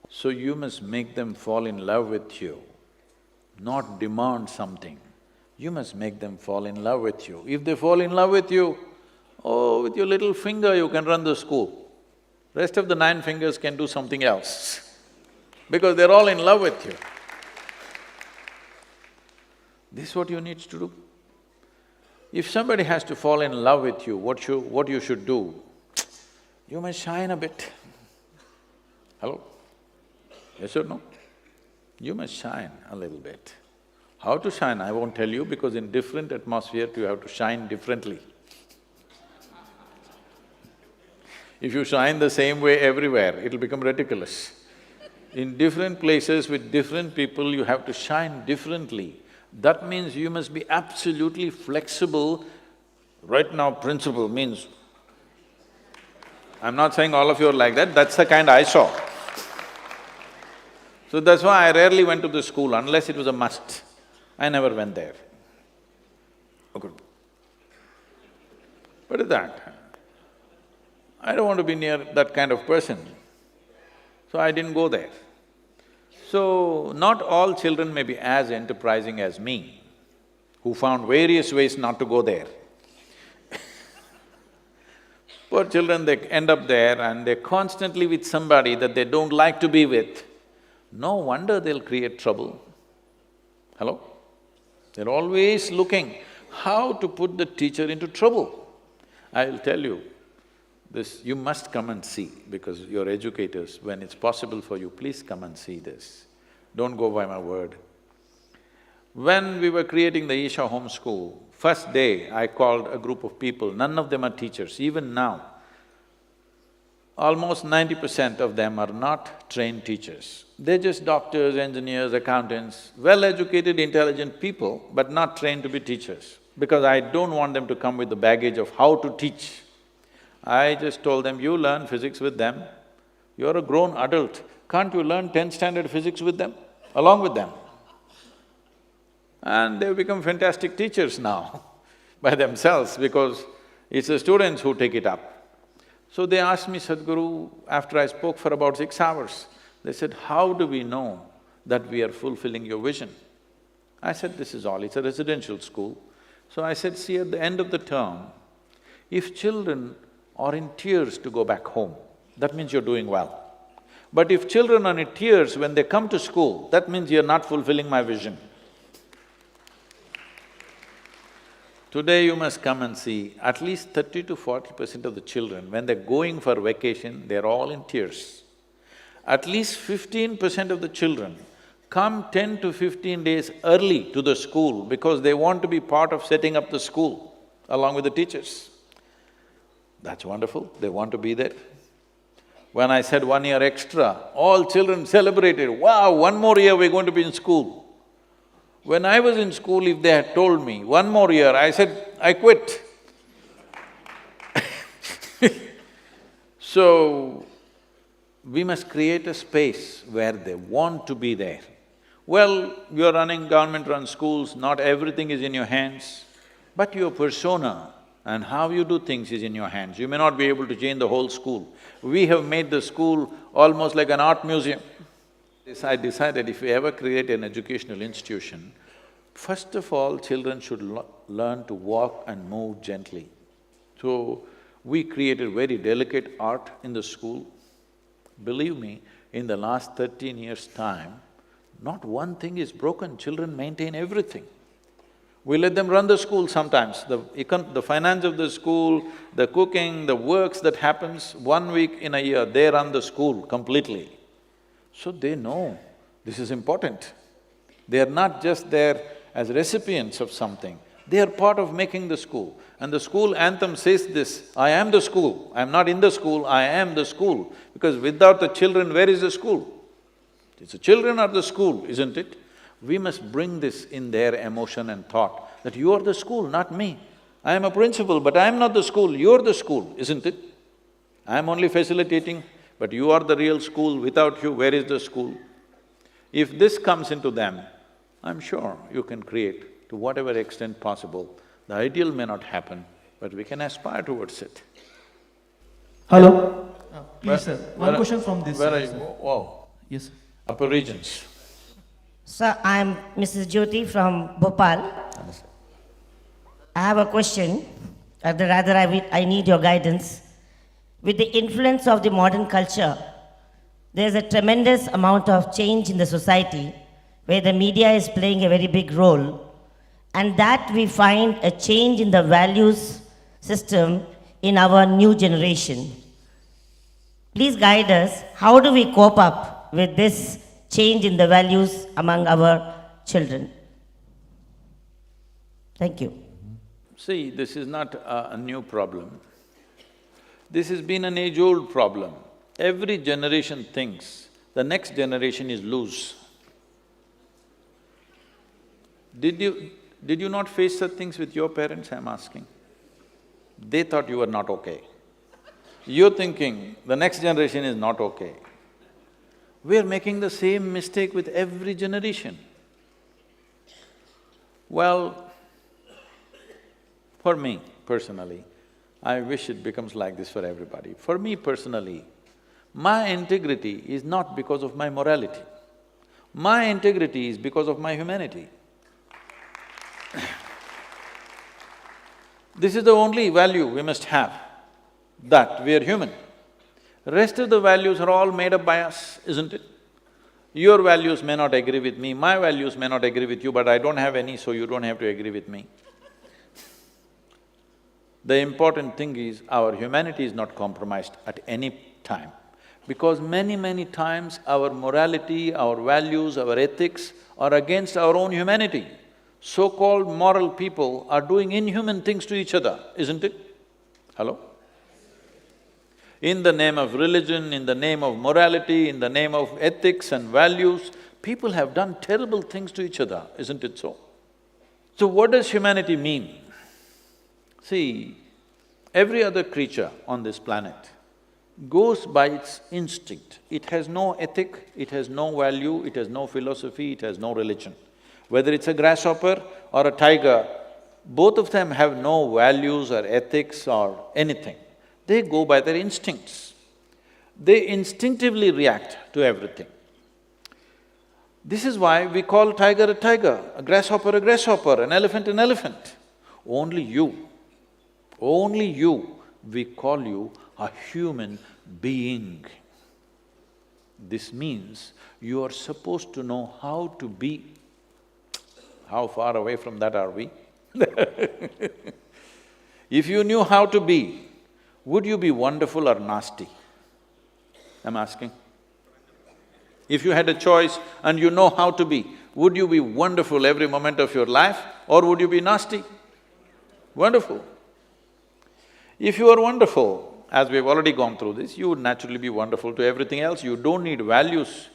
So you must make them fall in love with you, not demand something. You must make them fall in love with you. If they fall in love with you, oh, with your little finger you can run the school. Rest of the 9 fingers can do something else, because they're all in love with you. This is what you need to do. If somebody has to fall in love with you, what you should do? You must shine a bit. Hello? Yes or no? You must shine a little bit. How to shine, I won't tell you, because in different atmosphere you have to shine differently. If you shine the same way everywhere, it'll become ridiculous. In different places with different people, you have to shine differently. That means you must be absolutely flexible. Right now, principle means… I'm not saying all of you are like that, that's the kind I saw. So that's why I rarely went to the school unless it was a must. I never went there. Okay. What is that? I don't want to be near that kind of person, so I didn't go there. So, not all children may be as enterprising as me, who found various ways not to go there. Poor children, they end up there and they're constantly with somebody that they don't like to be with. No wonder they'll create trouble. Hello? They're always looking how to put the teacher into trouble. I'll tell you, this you must come and see, because you're educators, when it's possible for you, please come and see this. Don't go by my word. When we were creating the ISHA home school, first day I called a group of people, none of them are teachers, even now. Almost 90% of them are not trained teachers. They're just doctors, engineers, accountants, well-educated, intelligent people, but not trained to be teachers, because I don't want them to come with the baggage of how to teach. I just told them, you learn physics with them, you're a grown adult, can't you learn 10th standard physics with them, along with them? And they've become fantastic teachers now by themselves, because it's the students who take it up. So they asked me, Sadhguru, after I spoke for about 6 hours, they said, how do we know that we are fulfilling your vision? I said, this is all, it's a residential school. So I said, see, at the end of the term, if children are in tears to go back home, that means you're doing well. But if children are in tears when they come to school, that means you're not fulfilling my vision. Today you must come and see, at least 30 to 40% of the children, when they're going for vacation, they're all in tears. At least 15% of the children come 10 to 15 days early to the school because they want to be part of setting up the school along with the teachers. That's wonderful, they want to be there. When I said 1 year extra, all children celebrated, wow, 1 more year we're going to be in school. When I was in school, if they had told me 1 more year, I said, I quit. So, we must create a space where they want to be there. Well, you're running government-run schools, not everything is in your hands, but your persona and how you do things is in your hands. You may not be able to change the whole school. We have made the school almost like an art museum. I decided if we ever create an educational institution, first of all, children should learn to walk and move gently. So, we created very delicate art in the school. Believe me, in the last 13 years' time, not one thing is broken, children maintain everything. We let them run the school sometimes, the finance of the school, the cooking, the works that happens, 1 week in a year, they run the school completely. So they know this is important. They are not just there as recipients of something, they are part of making the school. And the school anthem says this, I am the school, I am not in the school, I am the school. Because without the children, where is the school? It's the children or the school, isn't it? We must bring this in their emotion and thought, that you are the school, not me. I am a principal, but I am not the school, you're the school, isn't it? I am only facilitating, but you are the real school, without you, where is the school? If this comes into them, I'm sure you can create, to whatever extent possible. The ideal may not happen, but we can aspire towards it. Hello? Please, sir. One question from this Where side, are you? sir. Wow, Yes, sir. upper regions. Sir, I am Mrs. Jyoti from Bhopal. I have a question, or rather I need your guidance. With the influence of the modern culture, there is a tremendous amount of change in the society where the media is playing a very big role, and that we find a change in the values system in our new generation. Please guide us, how do we cope up with this change in the values among our children? Thank you. See, this is not a new problem. This has been an age-old problem. Every generation thinks the next generation is loose. Did you not face such things with your parents, I'm asking? They thought you were not okay. You're thinking the next generation is not okay. We're making the same mistake with every generation. Well, for me personally, I wish it becomes like this for everybody. For me personally, my integrity is not because of my morality. My integrity is because of my humanity. This is the only value we must have, that we are human. Rest of the values are all made up by us, isn't it? Your values may not agree with me, my values may not agree with you, but I don't have any, so you don't have to agree with me. The important thing is our humanity is not compromised at any time. Because many times our morality, our values, our ethics are against our own humanity. So-called moral people are doing inhuman things to each other, isn't it? Hello? In the name of religion, in the name of morality, in the name of ethics and values, people have done terrible things to each other, isn't it so? So what does humanity mean? See, every other creature on this planet goes by its instinct. It has no ethic, it has no value, it has no philosophy, it has no religion. Whether it's a grasshopper or a tiger, both of them have no values or ethics or anything. They go by their instincts. They instinctively react to everything. This is why we call tiger a tiger, a grasshopper, an elephant, an elephant. Only you, we call you a human being. This means you are supposed to know how to be. How far away from that are we? If you knew how to be, would you be wonderful or nasty? I'm asking. If you had a choice and you know how to be, would you be wonderful every moment of your life or would you be nasty? Wonderful. If you are wonderful, as we've already gone through this, you would naturally be wonderful to everything else, you don't need values.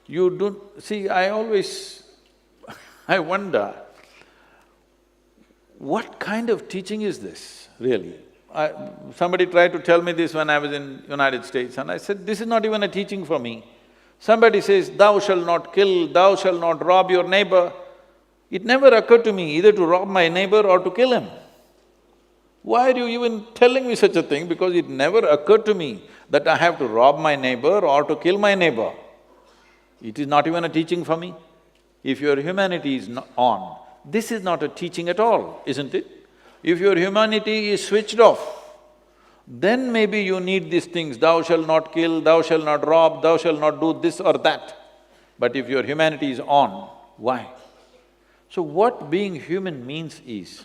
You don't… See, I wonder, what kind of teaching is this, really? Somebody tried to tell me this when I was in United States and I said, this is not even a teaching for me. Somebody says, thou shalt not kill, thou shalt not rob your neighbor. It never occurred to me either to rob my neighbor or to kill him. Why are you even telling me such a thing? Because it never occurred to me that I have to rob my neighbor or to kill my neighbor. It is not even a teaching for me. If your humanity is on, this is not a teaching at all, isn't it? If your humanity is switched off, then maybe you need these things, thou shalt not kill, thou shalt not rob, thou shalt not do this or that. But if your humanity is on, why? So what being human means is,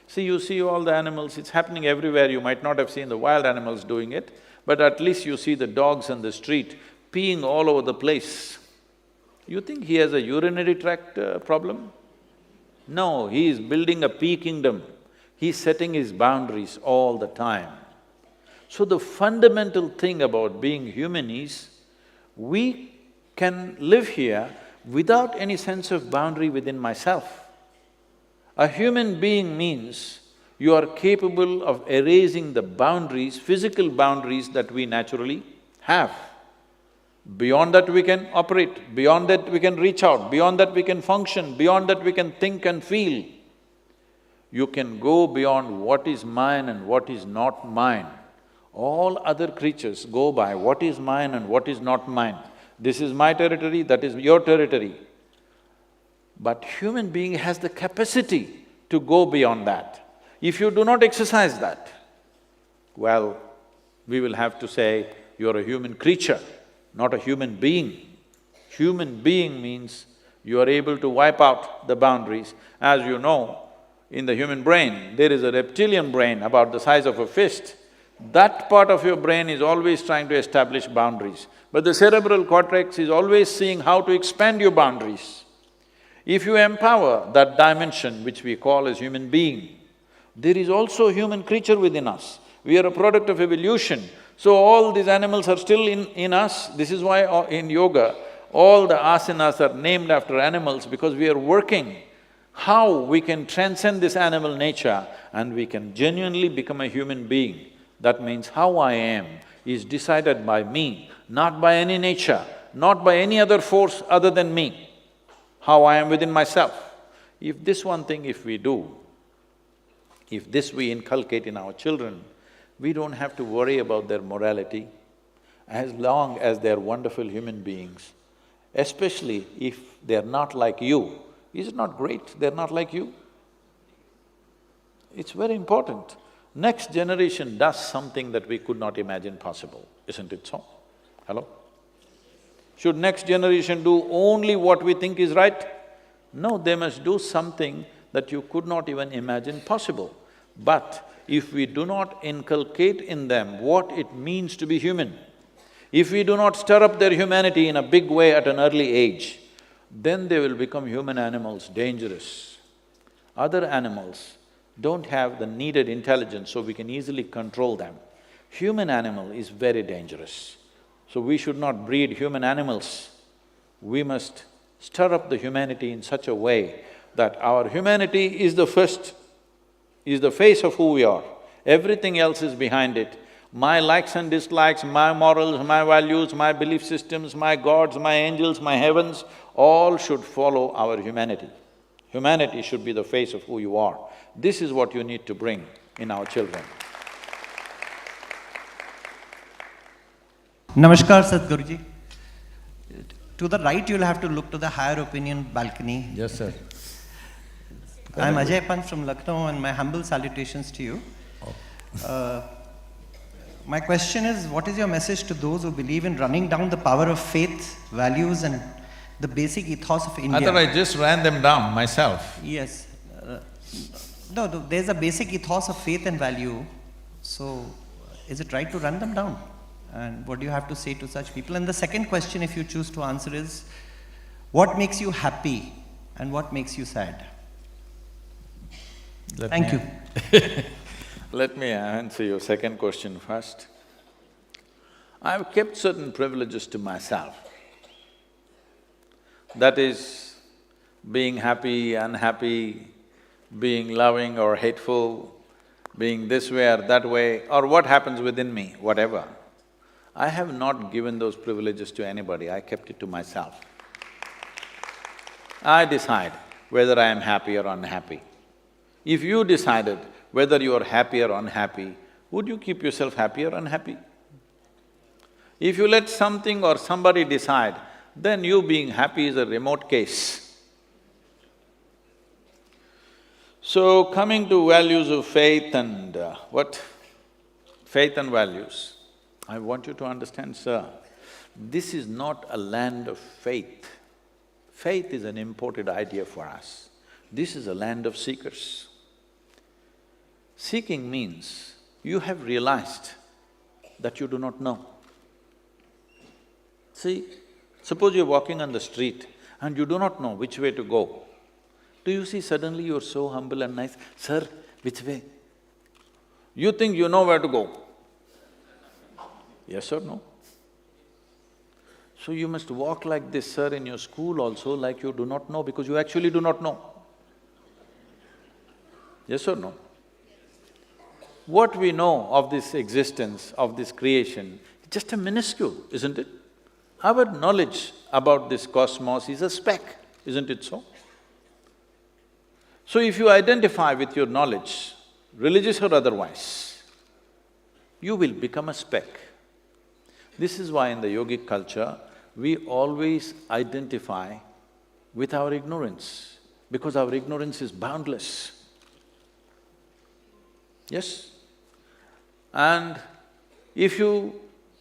see, you see all the animals, it's happening everywhere, you might not have seen the wild animals doing it, but at least you see the dogs on the street peeing all over the place. You think he has a urinary tract problem? No, he is building a pea kingdom. He's setting his boundaries all the time. So the fundamental thing about being human is, we can live here without any sense of boundary within myself. A human being means you are capable of erasing the boundaries, physical boundaries that we naturally have. Beyond that we can operate, beyond that we can reach out, beyond that we can function, beyond that we can think and feel. You can go beyond what is mine and what is not mine. All other creatures go by what is mine and what is not mine. This is my territory, that is your territory. But human being has the capacity to go beyond that. If you do not exercise that, well, we will have to say, you're a human creature, not a human being. Human being means you are able to wipe out the boundaries. As you know, in the human brain, there is a reptilian brain about the size of a fist. That part of your brain is always trying to establish boundaries. But the cerebral cortex is always seeing how to expand your boundaries. If you empower that dimension which we call as human being, there is also a human creature within us. We are a product of evolution. So all these animals are still in us. This is why in yoga, all the asanas are named after animals, because we are working how we can transcend this animal nature and we can genuinely become a human being. That means how I am is decided by me, not by any nature, not by any other force other than me, how I am within myself. If this one thing if we do, if this we inculcate in our children, we don't have to worry about their morality as long as they're wonderful human beings, especially if they're not like you. Is it not great they're not like you? It's very important. Next generation does something that we could not imagine possible, isn't it so? Hello? Should next generation do only what we think is right? No, they must do something that you could not even imagine possible. But if we do not inculcate in them what it means to be human, if we do not stir up their humanity in a big way at an early age, then they will become human animals, dangerous. Other animals don't have the needed intelligence, so we can easily control them. Human animal is very dangerous. So we should not breed human animals. We must stir up the humanity in such a way that our humanity is the first, is the face of who we are. Everything else is behind it. My likes and dislikes, my morals, my values, my belief systems, my gods, my angels, my heavens, all should follow our humanity. Humanity should be the face of who you are. This is what you need to bring in our children. Namaskar, Sadhguruji. To the right, you'll have to look to the higher opinion balcony. Yes, sir. I'm Ajay Pant from Lucknow, and my humble salutations to you. My question is, what is your message to those who believe in running down the power of faith, values, and the basic ethos of India? I thought I just ran them down myself. Yes. No, there's a basic ethos of faith and value, so is it right to run them down? And what do you have to say to such people? And the second question, if you choose to answer, is what makes you happy and what makes you sad? Thank you. Let me answer your second question first. I've kept certain privileges to myself. That is, being happy, unhappy, being loving or hateful, being this way or that way, or what happens within me, whatever. I have not given those privileges to anybody, I kept it to myself. I decide whether I am happy or unhappy. If you decided whether you are happy or unhappy, would you keep yourself happy or unhappy? If you let something or somebody decide, then you being happy is a remote case. So, coming to values of faith and faith and values, I want you to understand, sir, this is not a land of faith. Faith is an imported idea for us. This is a land of seekers. Seeking means you have realized that you do not know. See, suppose you're walking on the street and you do not know which way to go. Do you see suddenly you're so humble and nice, sir, which way? You think you know where to go. Yes or no? So you must walk like this, sir, in your school also, like you do not know, because you actually do not know. Yes or no? What we know of this existence, of this creation, is just a minuscule, isn't it? Our knowledge about this cosmos is a speck, isn't it so? So if you identify with your knowledge, religious or otherwise, you will become a speck. This is why in the yogic culture, we always identify with our ignorance, because our ignorance is boundless. Yes? And if you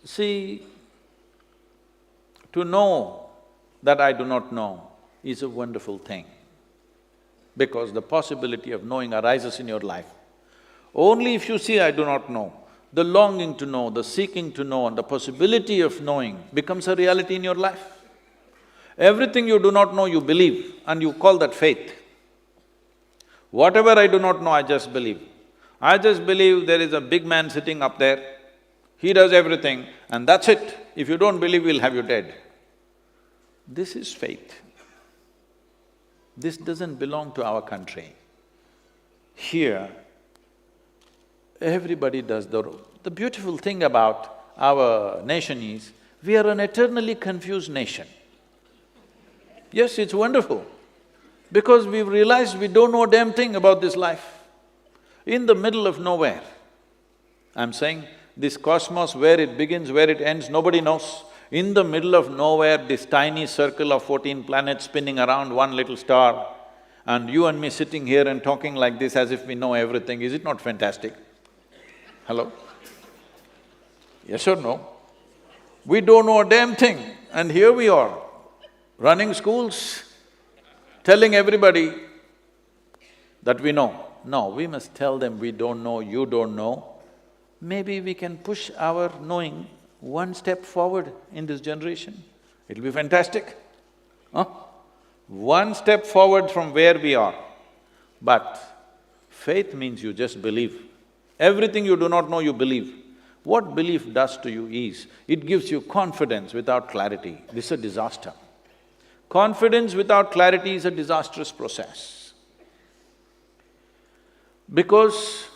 see, to know that I do not know is a wonderful thing, because the possibility of knowing arises in your life. Only if you see I do not know, the longing to know, the seeking to know, and the possibility of knowing becomes a reality in your life. Everything you do not know, you believe, and you call that faith. Whatever I do not know, I just believe. I just believe there is a big man sitting up there, he does everything, and that's it. If you don't believe, we'll have you dead. This is faith. This doesn't belong to our country. Here, everybody does the beautiful thing about our nation is, We are an eternally confused nation. Yes, it's wonderful, because we've realized we don't know a damn thing about this life. In the middle of nowhere, I'm saying this cosmos, where it begins, where it ends, nobody knows. In the middle of nowhere, this tiny circle of 14 planets spinning around one little star, and you and me sitting here and talking like this as if we know everything, is it not fantastic? Hello? Yes or no? We don't know a damn thing, and here we are, running schools, telling everybody that we know. No, we must tell them we don't know, you don't know. Maybe we can push our knowing one step forward in this generation. It'll be fantastic, huh? One step forward from where we are. But faith means you just believe. Everything you do not know, you believe. What belief does to you is, it gives you confidence without clarity. This is a disaster. Confidence without clarity is a disastrous process. Because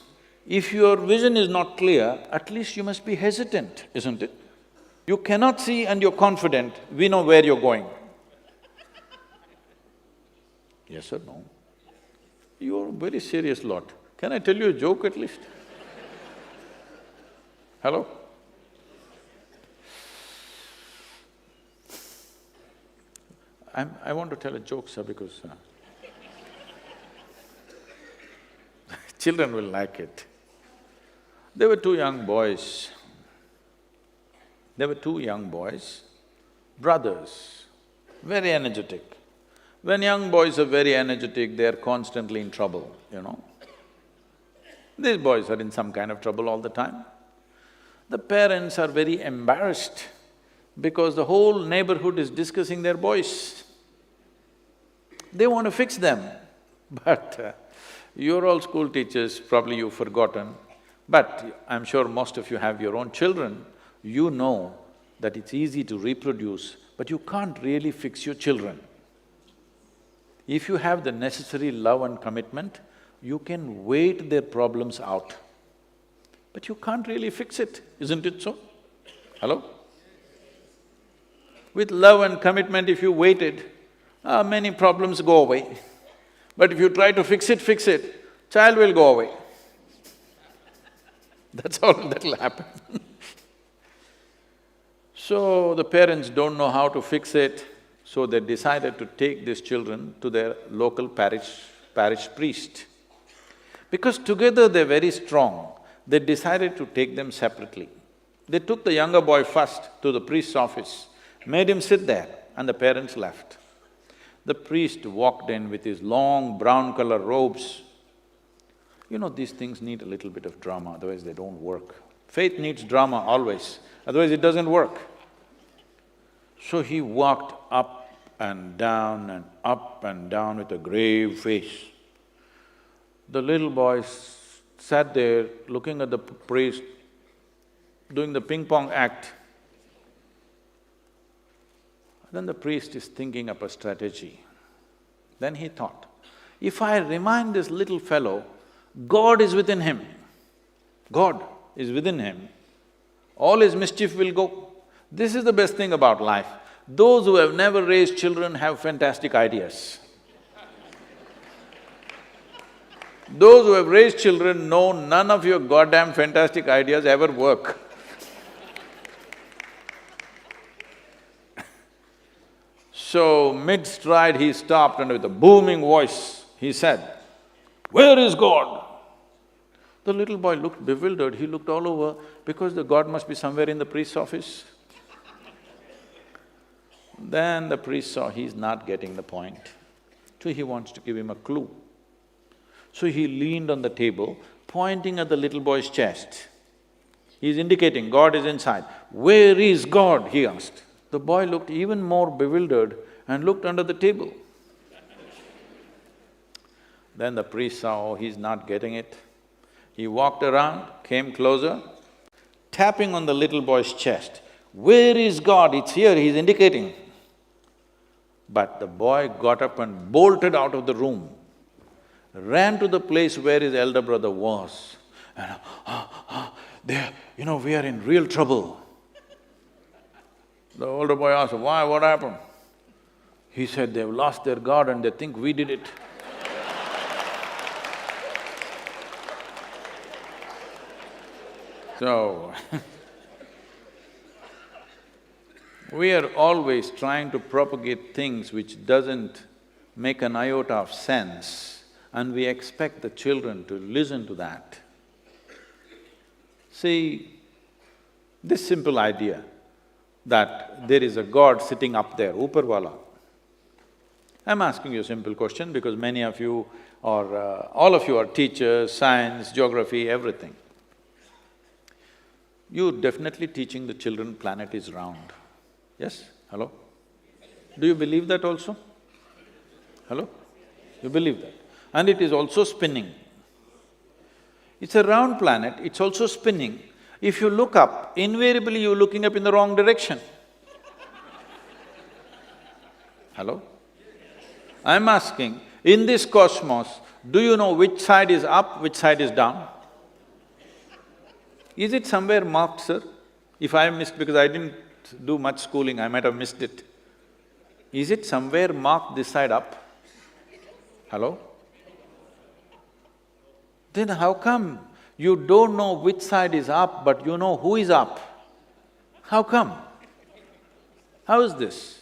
if your vision is not clear, at least you must be hesitant, isn't it? You cannot see and you're confident, we know where you're going. Yes or no? You're a very serious lot. Can I tell you a joke at least? Hello? I want to tell a joke, sir, because children will like it. There were two young boys. Brothers, very energetic. When young boys are very energetic, they are constantly in trouble, you know. These boys are in some kind of trouble all the time. The parents are very embarrassed because the whole neighborhood is discussing their boys. They want to fix them, but you're all school teachers, probably you've forgotten, but I'm sure most of you have your own children. You know that it's easy to reproduce, but you can't really fix your children. If you have the necessary love and commitment, you can wait their problems out. But you can't really fix it, isn't it so? Hello? With love and commitment, if you waited, many problems go away. But if you try to fix it, child will go away. That's all that'll happen. So the parents don't know how to fix it, so they decided to take these children to their local parish priest. Because together they're very strong, they decided to take them separately. They took the younger boy first to the priest's office, made him sit there, and the parents left. The priest walked in with his long brown color robes. You know, these things need a little bit of drama, otherwise they don't work. Faith needs drama always, otherwise it doesn't work. So he walked up and down and up and down with a grave face. The little boy sat there looking at the priest doing the ping-pong act. Then the priest is thinking up a strategy. Then he thought, if I remind this little fellow, God is within him, God is within him, all his mischief will go. This is the best thing about life. Those who have never raised children have fantastic ideas. Those who have raised children know none of your goddamn fantastic ideas ever work. So, mid-stride he stopped and with a booming voice, he said, "Where is God?" The little boy looked bewildered, he looked all over because the God must be somewhere in the priest's office. Then the priest saw he's not getting the point, so he wants to give him a clue. So he leaned on the table, pointing at the little boy's chest. He's indicating, God is inside. "Where is God?" he asked. The boy looked even more bewildered and looked under the table. Then the priest saw, oh, he's not getting it. He walked around, came closer, tapping on the little boy's chest. "Where is God? It's here," he's indicating. But the boy got up and bolted out of the room, ran to the place where his elder brother was, and we are in real trouble. The older boy asked, why, what happened? He said, they've lost their God and they think we did it. So, we are always trying to propagate things which doesn't make an iota of sense, and we expect the children to listen to that. See, this simple idea that there is a God sitting up there, Uparwala. I'm asking you a simple question because many of you or all of you are teachers, science, geography, everything. You're definitely teaching the children planet is round. Yes? Hello? Do you believe that also? Hello? You believe that? And it is also spinning. It's a round planet, it's also spinning. If you look up, invariably you're looking up in the wrong direction. Hello? I'm asking, in this cosmos, do you know which side is up, which side is down? Is it somewhere marked, sir? If I missed, because I didn't do much schooling, I might have missed it. Is it somewhere marked this side up? Hello? Then how come you don't know which side is up, but you know who is up? How come? How is this?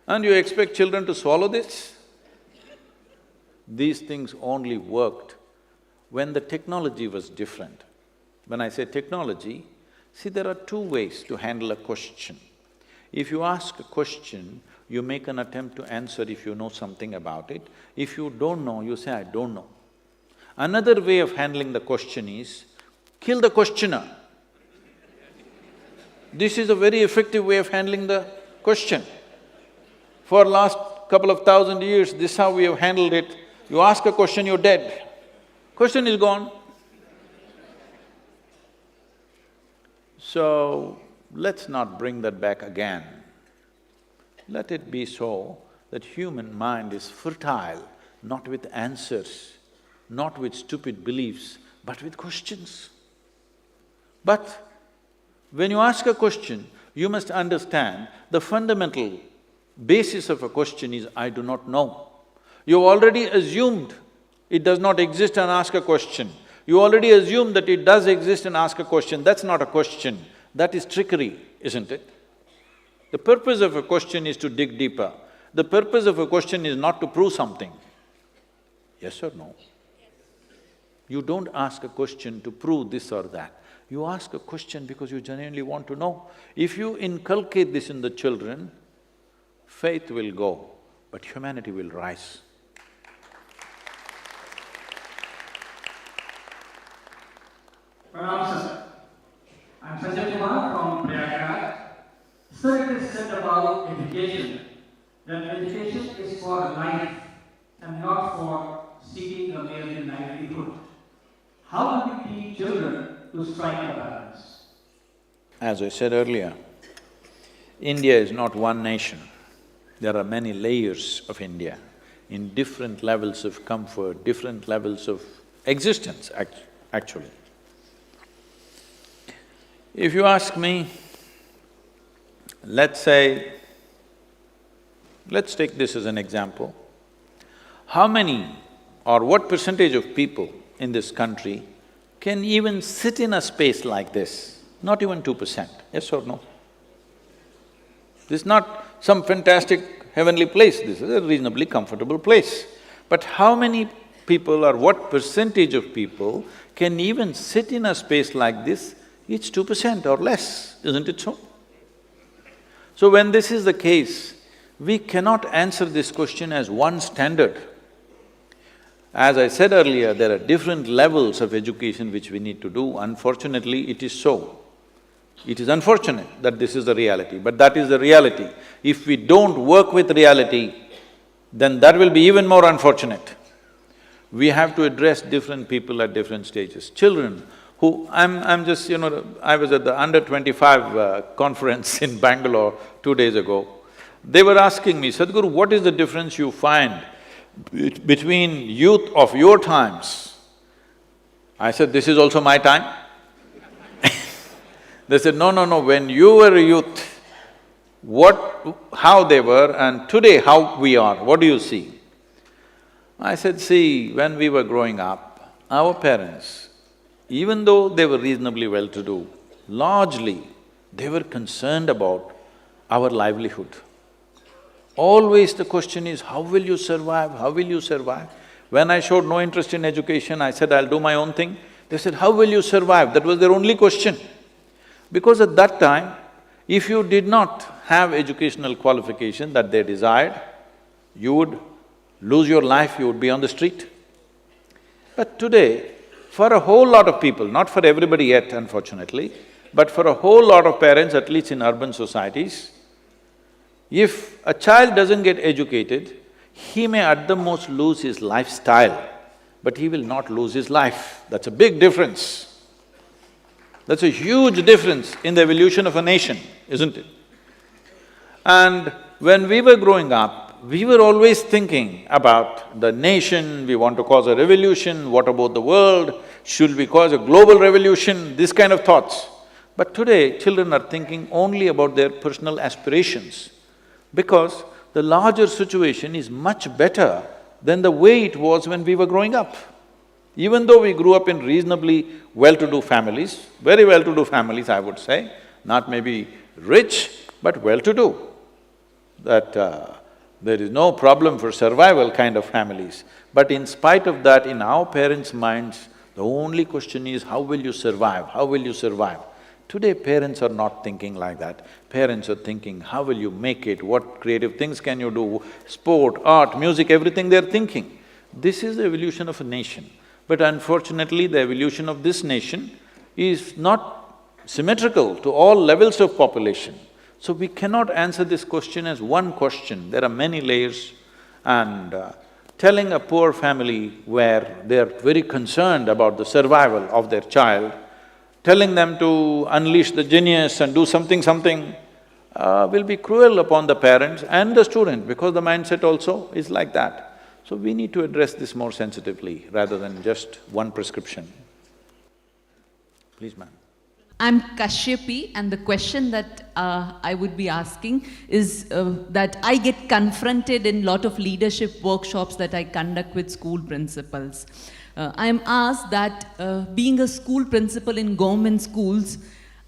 And you expect children to swallow this? These things only worked when the technology was different. When I say technology, see, there are two ways to handle a question. If you ask a question, you make an attempt to answer if you know something about it. If you don't know, you say, I don't know. Another way of handling the question is, kill the questioner. This is a very effective way of handling the question. For last couple of thousand years, this is how we have handled it. You ask a question, you're dead. Question is gone. So, let's not bring that back again. Let it be so that human mind is fertile, not with answers, not with stupid beliefs, but with questions. But when you ask a question, you must understand the fundamental basis of a question is, I do not know. You've already assumed it does not exist and ask a question. You already assume that it does exist and ask a question. That's not a question, that is trickery, isn't it? The purpose of a question is to dig deeper. The purpose of a question is not to prove something. Yes or no? You don't ask a question to prove this or that. You ask a question because you genuinely want to know. If you inculcate this in the children, faith will go, but humanity will rise. Pranam sir. I'm Sanjay Kumar from Prayagraj. Sir, it is said about education, that education is for life and not for seeking a mere livelihood. How do we teach children to strike a balance? As I said earlier, India is not one nation. There are many layers of India in different levels of comfort, different levels of existence, actually. If you ask me, let's say, let's take this as an example. How many or what percentage of people in this country can even sit in a space like this? Not even 2%, yes or no? This is not some fantastic heavenly place, this is a reasonably comfortable place. But how many people or what percentage of people can even sit in a space like this? It's 2% or less, isn't it so? So when this is the case, we cannot answer this question as one standard. As I said earlier, there are different levels of education which we need to do. Unfortunately, it is so. It is unfortunate that this is the reality, but that is the reality. If we don't work with reality, then that will be even more unfortunate. We have to address different people at different stages. Children who… I'm just, I was at the under-25 conference in Bangalore 2 days ago. They were asking me, Sadhguru, what is the difference you find between youth of your times? I said, this is also my time. They said, no, when you were a youth, how they were and today how we are, what do you see? I said, see, when we were growing up, our parents, even though they were reasonably well-to-do, largely they were concerned about our livelihood. Always the question is, how will you survive, how will you survive? When I showed no interest in education, I said, I'll do my own thing. They said, how will you survive? That was their only question. Because at that time, if you did not have educational qualification that they desired, you would lose your life, you would be on the street. But today, for a whole lot of people, not for everybody yet unfortunately, but for a whole lot of parents, at least in urban societies, if a child doesn't get educated, he may at the most lose his lifestyle, but he will not lose his life. That's a big difference. That's a huge difference in the evolution of a nation, isn't it? And when we were growing up, we were always thinking about the nation, we want to cause a revolution, what about the world, should we cause a global revolution, this kind of thoughts. But today, children are thinking only about their personal aspirations, because the larger situation is much better than the way it was when we were growing up. Even though we grew up in reasonably well-to-do families, very well-to-do families, I would say, not maybe rich, but well-to-do, that there is no problem for survival kind of families. But in spite of that, in our parents' minds, the only question is, how will you survive, how will you survive? Today, parents are not thinking like that. Parents are thinking, how will you make it, what creative things can you do, sport, art, music, everything they're thinking. This is the evolution of a nation. But unfortunately, the evolution of this nation is not symmetrical to all levels of population. So we cannot answer this question as one question, there are many layers. And telling a poor family where they're very concerned about the survival of their child, telling them to unleash the genius and do something will be cruel upon the parents and the student, because the mindset also is like that. So we need to address this more sensitively rather than just one prescription. Please, ma'am. I'm Kashyapi, and the question that I would be asking is that I get confronted in lot of leadership workshops that I conduct with school principals. I am asked that being a school principal in government schools,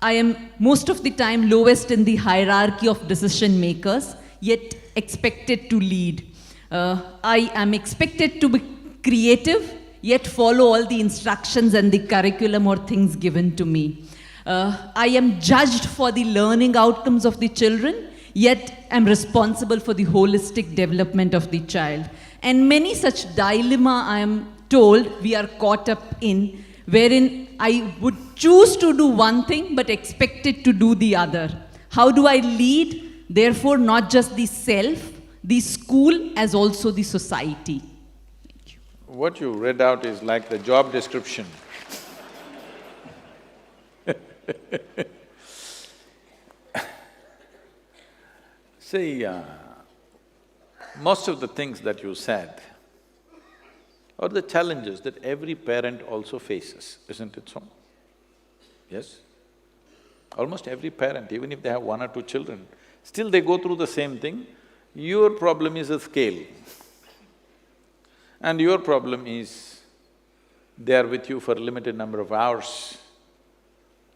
I am most of the time lowest in the hierarchy of decision makers, yet expected to lead. I am expected to be creative, yet follow all the instructions and the curriculum or things given to me. I am judged for the learning outcomes of the children, yet am responsible for the holistic development of the child. And many such dilemma I am told we are caught up in, wherein I would choose to do one thing but expected to do the other. How do I lead, therefore not just the self, the school as also the society? Thank you. What you read out is like the job description. See, most of the things that you said are the challenges that every parent also faces, isn't it so? Yes? Almost every parent, even if they have one or two children, still they go through the same thing. Your problem is a scale. And your problem is, they are with you for a limited number of hours,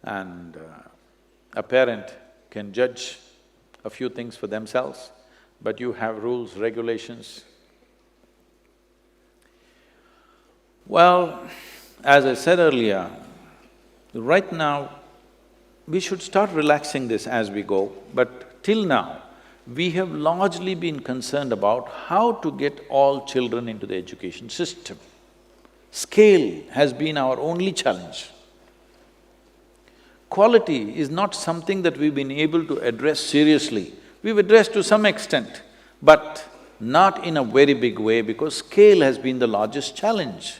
and a parent can judge a few things for themselves, but you have rules, regulations. Well, as I said earlier, right now, we should start relaxing this as we go, but till now, we have largely been concerned about how to get all children into the education system. Scale has been our only challenge. Quality is not something that we've been able to address seriously. We've addressed to some extent, but not in a very big way because scale has been the largest challenge.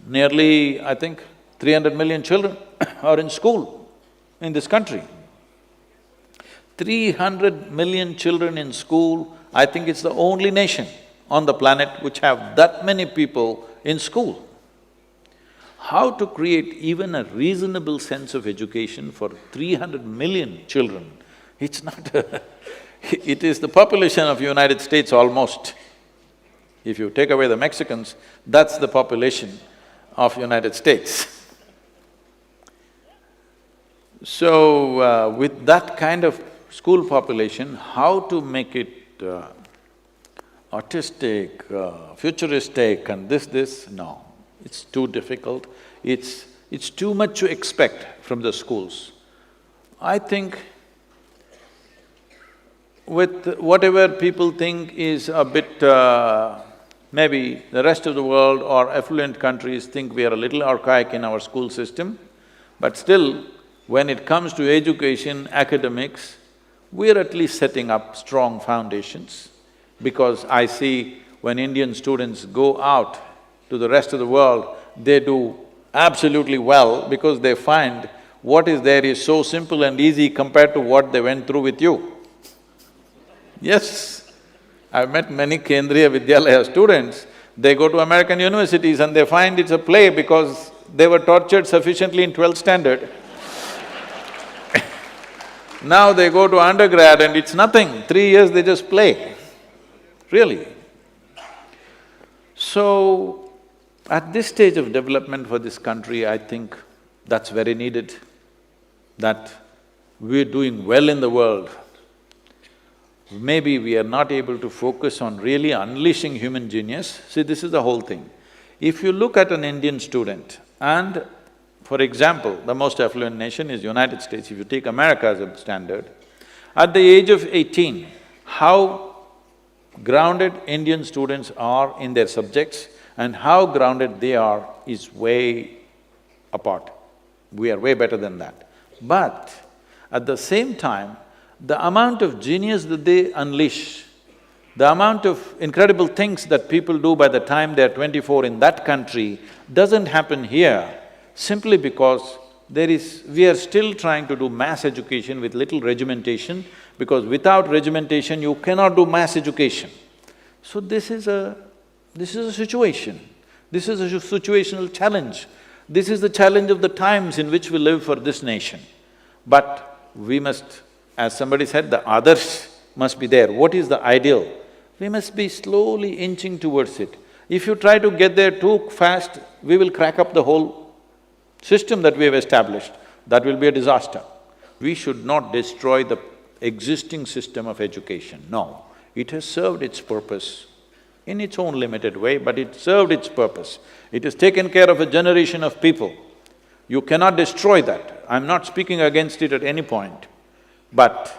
Nearly, I think, 300 million children are in school in this country. 300 million children in school, I think it's the only nation on the planet which have that many people in school. How to create even a reasonable sense of education for 300 million children It's not it is the population of United States almost. If you take away the Mexicans, that's the population of United States. So, with that kind of school population, how to make it artistic, futuristic and this, no. It's too difficult. It's too much to expect from the schools. I think with whatever people think is a bit… maybe the rest of the world or affluent countries think we are a little archaic in our school system, but still, when it comes to education, academics, we're at least setting up strong foundations. Because I see when Indian students go out to the rest of the world, they do absolutely well because they find what is there is so simple and easy compared to what they went through with you. Yes, I've met many Kendriya Vidyalaya students, they go to American universities and they find it's a play because they were tortured sufficiently in 12th standard. Now they go to undergrad and it's nothing, 3 years they just play, really. So, at this stage of development for this country, I think that's very needed, that we're doing well in the world. Maybe we are not able to focus on really unleashing human genius. See, this is the whole thing. If you look at an Indian student and, for example, the most affluent nation is United States, if you take America as a standard, at the age of 18, how grounded Indian students are in their subjects and how grounded they are is way apart. We are way better than that. But at the same time, the amount of genius that they unleash, the amount of incredible things that people do by the time they're 24 in that country doesn't happen here simply because we are still trying to do mass education with little regimentation, because without regimentation you cannot do mass education. So this is a situation, this is a situational challenge. This is the challenge of the times in which we live for this nation. But we must, as somebody said, the others must be there. What is the ideal? We must be slowly inching towards it. If you try to get there too fast, we will crack up the whole system that we have established. That will be a disaster. We should not destroy the existing system of education, no. It has served its purpose in its own limited way, but it served its purpose. It has taken care of a generation of people. You cannot destroy that. I'm not speaking against it at any point, but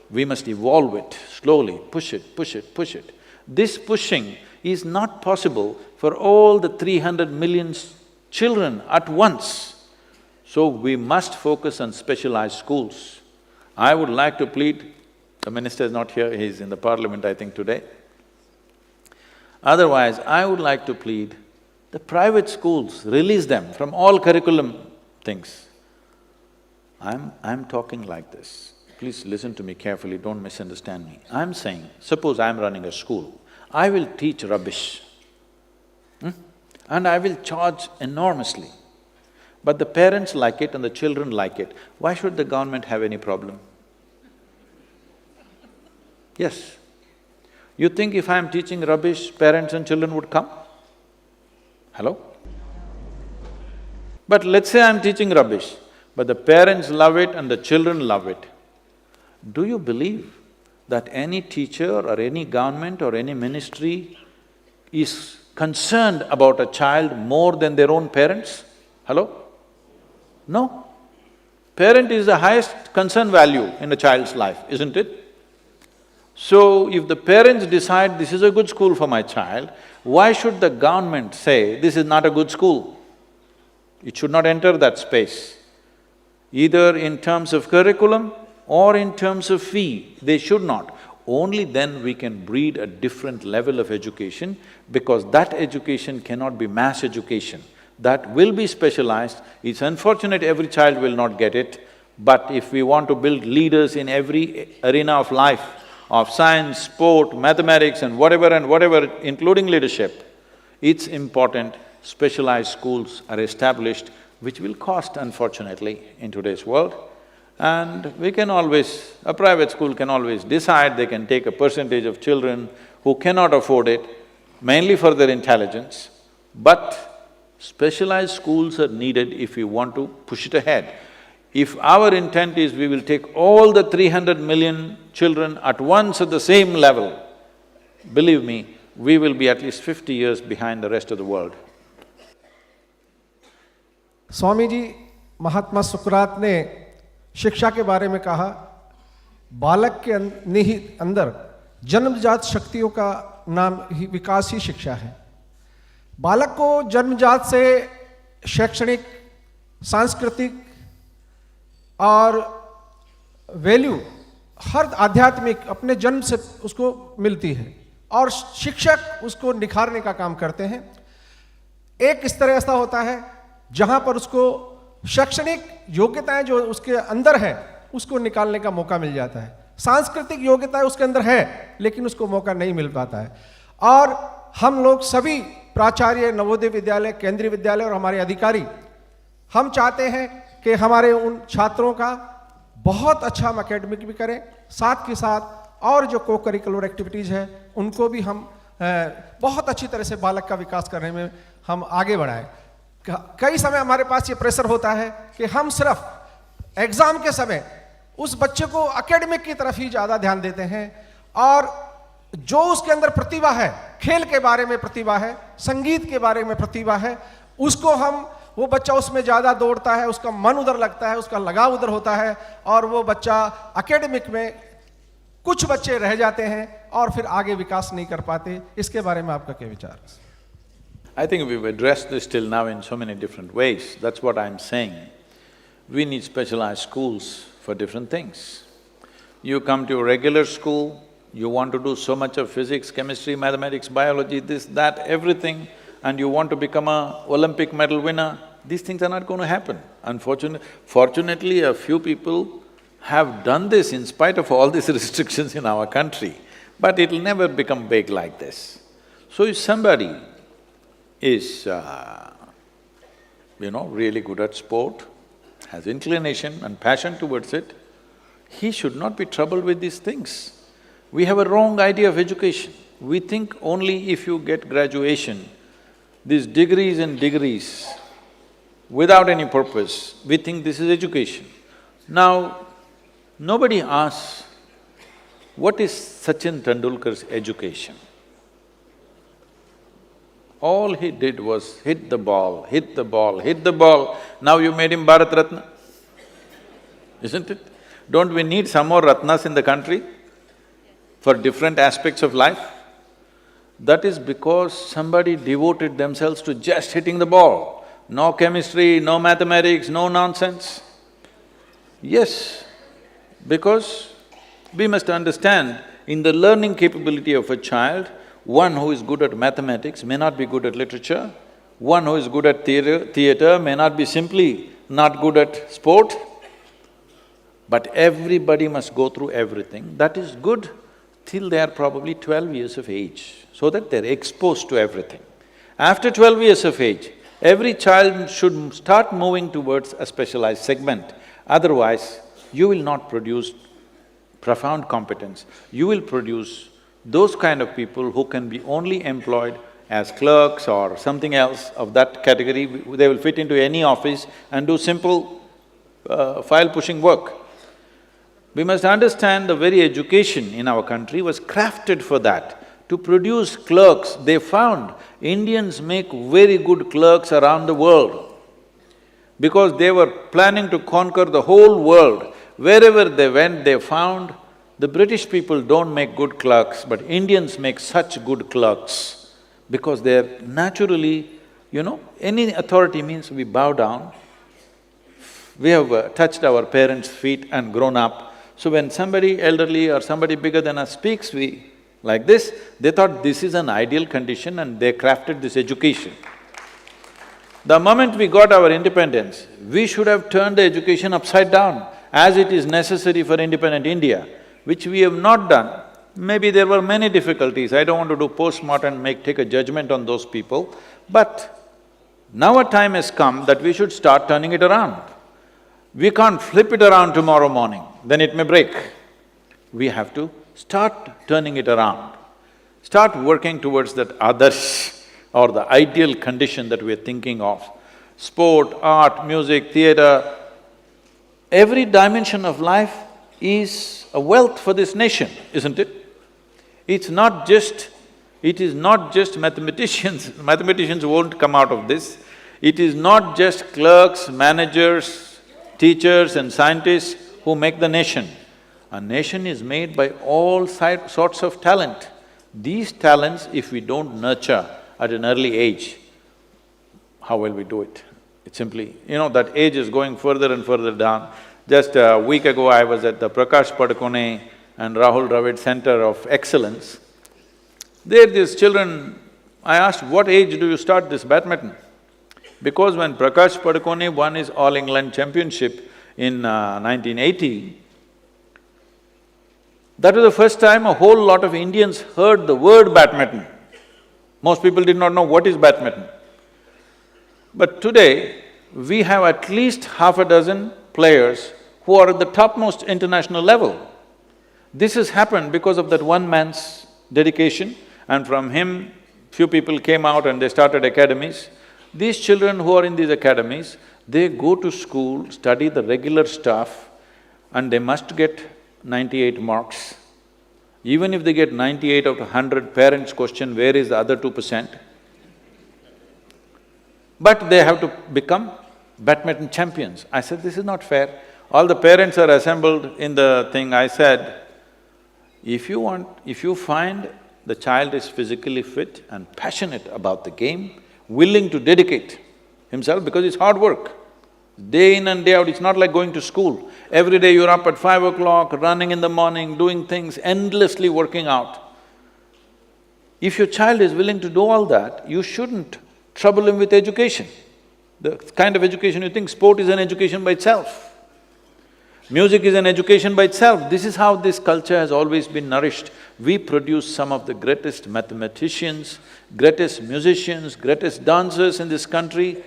we must evolve it slowly, push it, push it, push it. This pushing is not possible for all the 300 million children at once. So we must focus on specialized schools. I would like to plead, the minister is not here, he's in the parliament I think today. Otherwise, I would like to plead, the private schools, release them from all curriculum things. I'm talking like this. Please listen to me carefully, don't misunderstand me. I'm saying, suppose I'm running a school, I will teach rubbish, and I will charge enormously. But the parents like it and the children like it. Why should the government have any problem? Yes. You think if I'm teaching rubbish, parents and children would come? Hello? But let's say I'm teaching rubbish, but the parents love it and the children love it. Do you believe that any teacher or any government or any ministry is concerned about a child more than their own parents? Hello? No. Parent is the highest concern value in a child's life, isn't it? So, if the parents decide this is a good school for my child, why should the government say this is not a good school? It should not enter that space. Either in terms of curriculum or in terms of fee, they should not. Only then we can breed a different level of education, because that education cannot be mass education. That will be specialized. It's unfortunate every child will not get it, but if we want to build leaders in every arena of life, of science, sport, mathematics and whatever, including leadership, it's important specialized schools are established, which will cost unfortunately in today's world. And we can always… a private school can always decide, they can take a percentage of children who cannot afford it, mainly for their intelligence, but specialized schools are needed if we want to push it ahead. If our intent is we will take all the 300 million children at once at the same level, believe me, we will be at least 50 years behind the rest of the world. Swami ji, महात्मा सुकरात ने शिक्षा के बारे में कहा, बालक के निहित अंदर जन्मजात शक्तियों का नाम ही विकास ही शिक्षा है। बालक को जन्मजात से शैक्षणिक, सांस्कृतिक और वैल्यू हर आध्यात्मिक अपने जन्म से उसको मिलती है और शिक्षक उसको निखारने का काम करते हैं। एक स्तर ऐसा होता है जहां पर उसको शैक्षणिक योग्यताएं जो उसके अंदर है उसको निकालने का मौका मिल जाता है, सांस्कृतिक योग्यताएं उसके अंदर है लेकिन उसको मौका नहीं मिल पाता है। और हम लोग सभी प्राचार्य, नवोदय विद्यालय, केंद्रीय विद्यालय और हमारे अधिकारी, हम चाहते हैं कि हमारे उन छात्रों का बहुत अच्छा हम एकेडमिक भी करें, साथ के साथ और जो को करिकुलर एक्टिविटीज़ है उनको भी हम बहुत अच्छी तरह से बालक का विकास करने में हम आगे बढ़ाएं। कई समय हमारे पास ये प्रेशर होता है कि हम सिर्फ एग्ज़ाम के समय उस बच्चे को एकेडमिक की तरफ ही ज़्यादा ध्यान देते हैं और जो उसके अंदर प्रतिभा है, खेल के बारे में प्रतिभा है, संगीत के बारे में प्रतिभा है, उसको हम वो बच्चा उसमें ज़्यादा दौड़ता है, उसका मन उधर लगता है, उसका लगाव उधर होता है और वो बच्चा एकेडमिक में कुछ बच्चे रह जाते हैं और फिर आगे विकास नहीं कर पाते। इसके बारे में आपका क्या विचार है? I think we've addressed this till now in so many different ways, that's what I'm saying. We need specialized schools for different things. You come to a regular school, you want to do so much of physics, chemistry, mathematics, biology, this, that, everything, and you want to become an Olympic medal winner, these things are not going to happen. Fortunately, a few people have done this in spite of all these restrictions in our country, but it'll never become big like this. So if somebody is, really good at sport, has inclination and passion towards it, he should not be troubled with these things. We have a wrong idea of education. We think only if you get graduation, these degrees and degrees, without any purpose, we think this is education. Now, nobody asks, what is Sachin Tendulkar's education? All he did was hit the ball, hit the ball, hit the ball. Now you made him Bharat Ratna, isn't it? Don't we need some more Ratnas in the country for different aspects of life? That is because somebody devoted themselves to just hitting the ball. No chemistry, no mathematics, no nonsense. Yes, because we must understand, in the learning capability of a child, one who is good at mathematics may not be good at literature, one who is good at theatre may not be simply not good at sport, but everybody must go through everything. That is good till they are probably 12 years of age, so that they're exposed to everything. After 12 years of age, every child should start moving towards a specialized segment. Otherwise, you will not produce profound competence. You will produce those kind of people who can be only employed as clerks or something else of that category. They will fit into any office and do simple file-pushing work. We must understand the very education in our country was crafted for that, to produce clerks. They found Indians make very good clerks around the world because they were planning to conquer the whole world. Wherever they went, they found the British people don't make good clerks, but Indians make such good clerks because they're naturally, any authority means we bow down. We have touched our parents' feet and grown up. So when somebody elderly or somebody bigger than us speaks, we… like this, they thought this is an ideal condition and they crafted this education. The moment we got our independence, we should have turned the education upside down, as it is necessary for independent India, which we have not done. Maybe there were many difficulties, I don't want to do post-mortem and take a judgment on those people, but now a time has come that we should start turning it around. We can't flip it around tomorrow morning, then it may break. We have to start turning it around, start working towards that adarsh or the ideal condition that we're thinking of. Sport, art, music, theatre, every dimension of life is a wealth for this nation, isn't it? It is not just mathematicians, mathematicians won't come out of this. It is not just clerks, managers, teachers and scientists who make the nation. A nation is made by all sorts of talent. These talents, if we don't nurture at an early age, how will we do it? It's simply… that age is going further and further down. Just a week ago, I was at the Prakash Padukone and Rahul Dravid Center of Excellence. There, these children… I asked, what age do you start this badminton? Because when Prakash Padukone won his All England Championship in 1980, that was the first time a whole lot of Indians heard the word badminton. Most people did not know what is badminton. But today, we have at least half a dozen players who are at the topmost international level. This has happened because of that one man's dedication, and from him, few people came out and they started academies. These children who are in these academies, they go to school, study the regular stuff, and they must get 98 marks. Even if they get 98 out of 100, parents question, where is the other 2%? But they have to become badminton champions. I said, this is not fair. All the parents are assembled in the thing. I said, if you find the child is physically fit and passionate about the game, willing to dedicate himself, because it's hard work. Day in and day out, it's not like going to school. Every day you're up at 5 o'clock, running in the morning, doing things, endlessly working out. If your child is willing to do all that, you shouldn't trouble him with education. The kind of education you think, sport is an education by itself. Music is an education by itself. This is how this culture has always been nourished. We produce some of the greatest mathematicians, greatest musicians, greatest dancers in this country,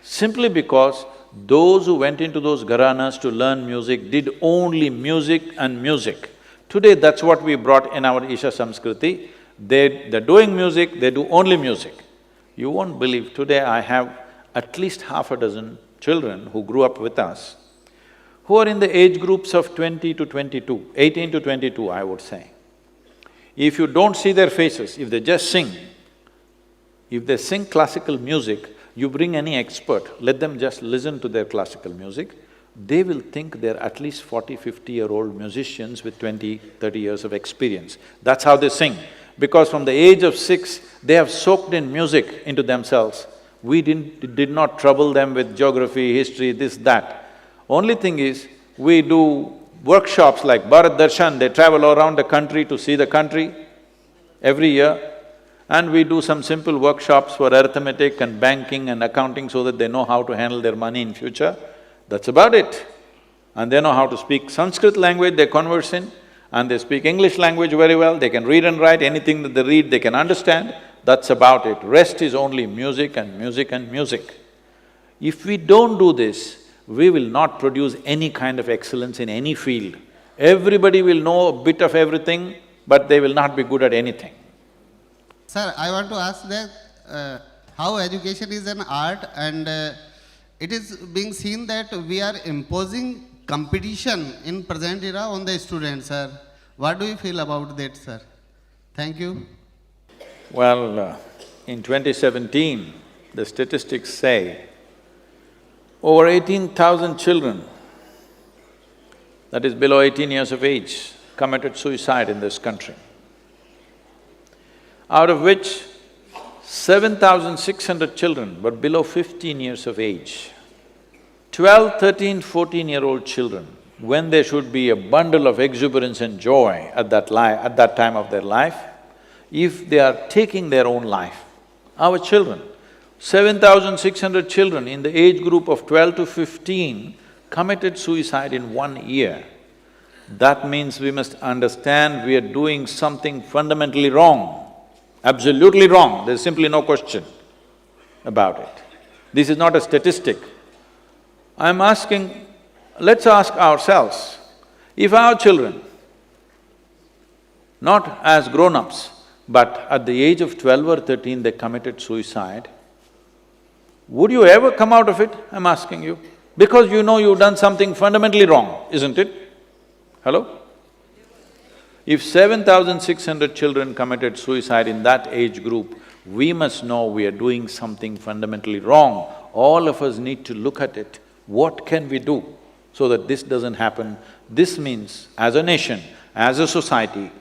simply because those who went into those gharanas to learn music did only music and music. Today, that's what we brought in our ISHA Samskriti. They're doing music, they do only music. You won't believe, today I have at least half a dozen children who grew up with us, who are in the age groups of 20 to 22, 18 to 22, I would say. If you don't see their faces, if they just sing, if they sing classical music, you bring any expert, let them just listen to their classical music, they will think they're at least 40, 50-year-old musicians with 20, 30 years of experience. That's how they sing. Because from the age of 6, they have soaked in music into themselves. We did not trouble them with geography, history, this, that. Only thing is, we do workshops like Bharat Darshan, they travel around the country to see the country every year, and we do some simple workshops for arithmetic and banking and accounting so that they know how to handle their money in future. That's about it. And they know how to speak Sanskrit language, they converse in, and they speak English language very well, they can read and write, anything that they read they can understand, that's about it. Rest is only music and music and music. If we don't do this, we will not produce any kind of excellence in any field. Everybody will know a bit of everything, but they will not be good at anything. Sir, I want to ask that how education is an art, and it is being seen that we are imposing competition in present era on the students, sir. What do you feel about that, sir? Thank you. Well, in 2017, the statistics say over 18,000 children, that is below 18 years of age, committed suicide in this country. Out of which 7,600 children were below 15 years of age. 12, 13, 14-year-old children, when they should be a bundle of exuberance and joy at that time of their life, if they are taking their own life, our children, 7,600 children in the age group of 12 to 15 committed suicide in 1 year. That means we must understand we are doing something fundamentally wrong. Absolutely wrong, there's simply no question about it. This is not a statistic. I'm asking let's ask ourselves, if our children, not as grown-ups, but at the age of 12 or 13 they committed suicide, would you ever come out of it, I'm asking you? Because you know you've done something fundamentally wrong, isn't it? Hello? If 7,600 children committed suicide in that age group, we must know we are doing something fundamentally wrong. All of us need to look at it. What can we do so that this doesn't happen? This means, as a nation, as a society,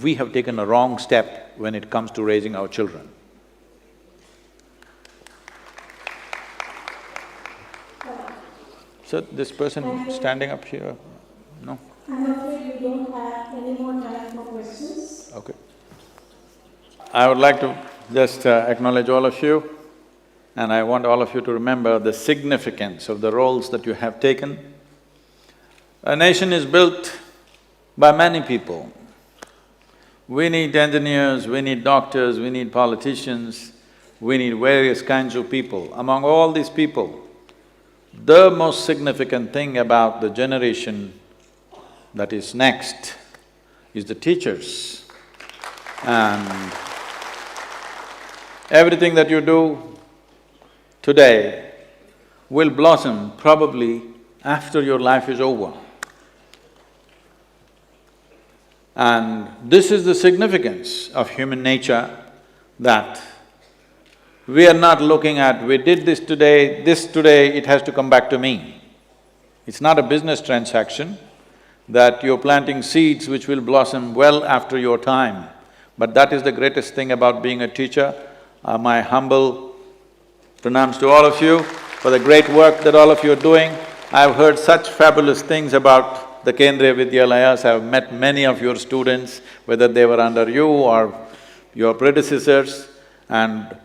we have taken a wrong step when it comes to raising our children. So, this person standing up here, no? I'm afraid we don't have any more time for questions. Okay. I would like to just acknowledge all of you, and I want all of you to remember the significance of the roles that you have taken. A nation is built by many people. We need engineers, we need doctors, we need politicians, we need various kinds of people. Among all these people, the most significant thing about the generation that is next is the teachers. And everything that you do today will blossom probably after your life is over. And this is the significance of human nature, that we are not looking at, we did this today, it has to come back to me. It's not a business transaction that you're planting seeds which will blossom well after your time. But that is the greatest thing about being a teacher. My humble pranams to all of you for the great work that all of you are doing. I've heard such fabulous things about the Kendriya Vidyalayas. I've met many of your students, whether they were under you or your predecessors, and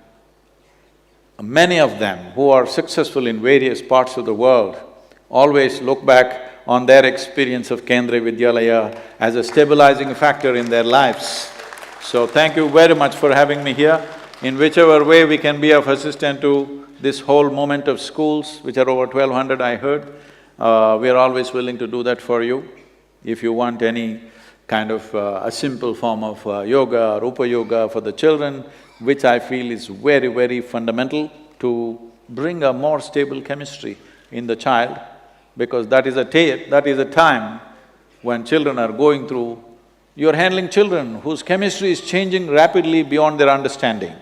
many of them who are successful in various parts of the world always look back on their experience of Kendriya Vidyalaya as a stabilizing factor in their lives. So thank you very much for having me here. In whichever way we can be of assistance to this whole movement of schools, which are over 1,200 I heard, we are always willing to do that for you. If you want any kind of a simple form of yoga or Rupa Yoga for the children, which I feel is very, very fundamental to bring a more stable chemistry in the child, because that is a time when children are going through… You're handling children whose chemistry is changing rapidly beyond their understanding.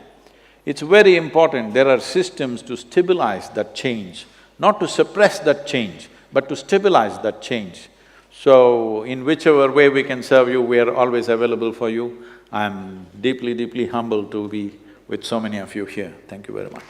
It's very important, there are systems to stabilize that change, not to suppress that change, but to stabilize that change. So, in whichever way we can serve you, we are always available for you. I'm deeply, deeply humbled to be with so many of you here. Thank you very much.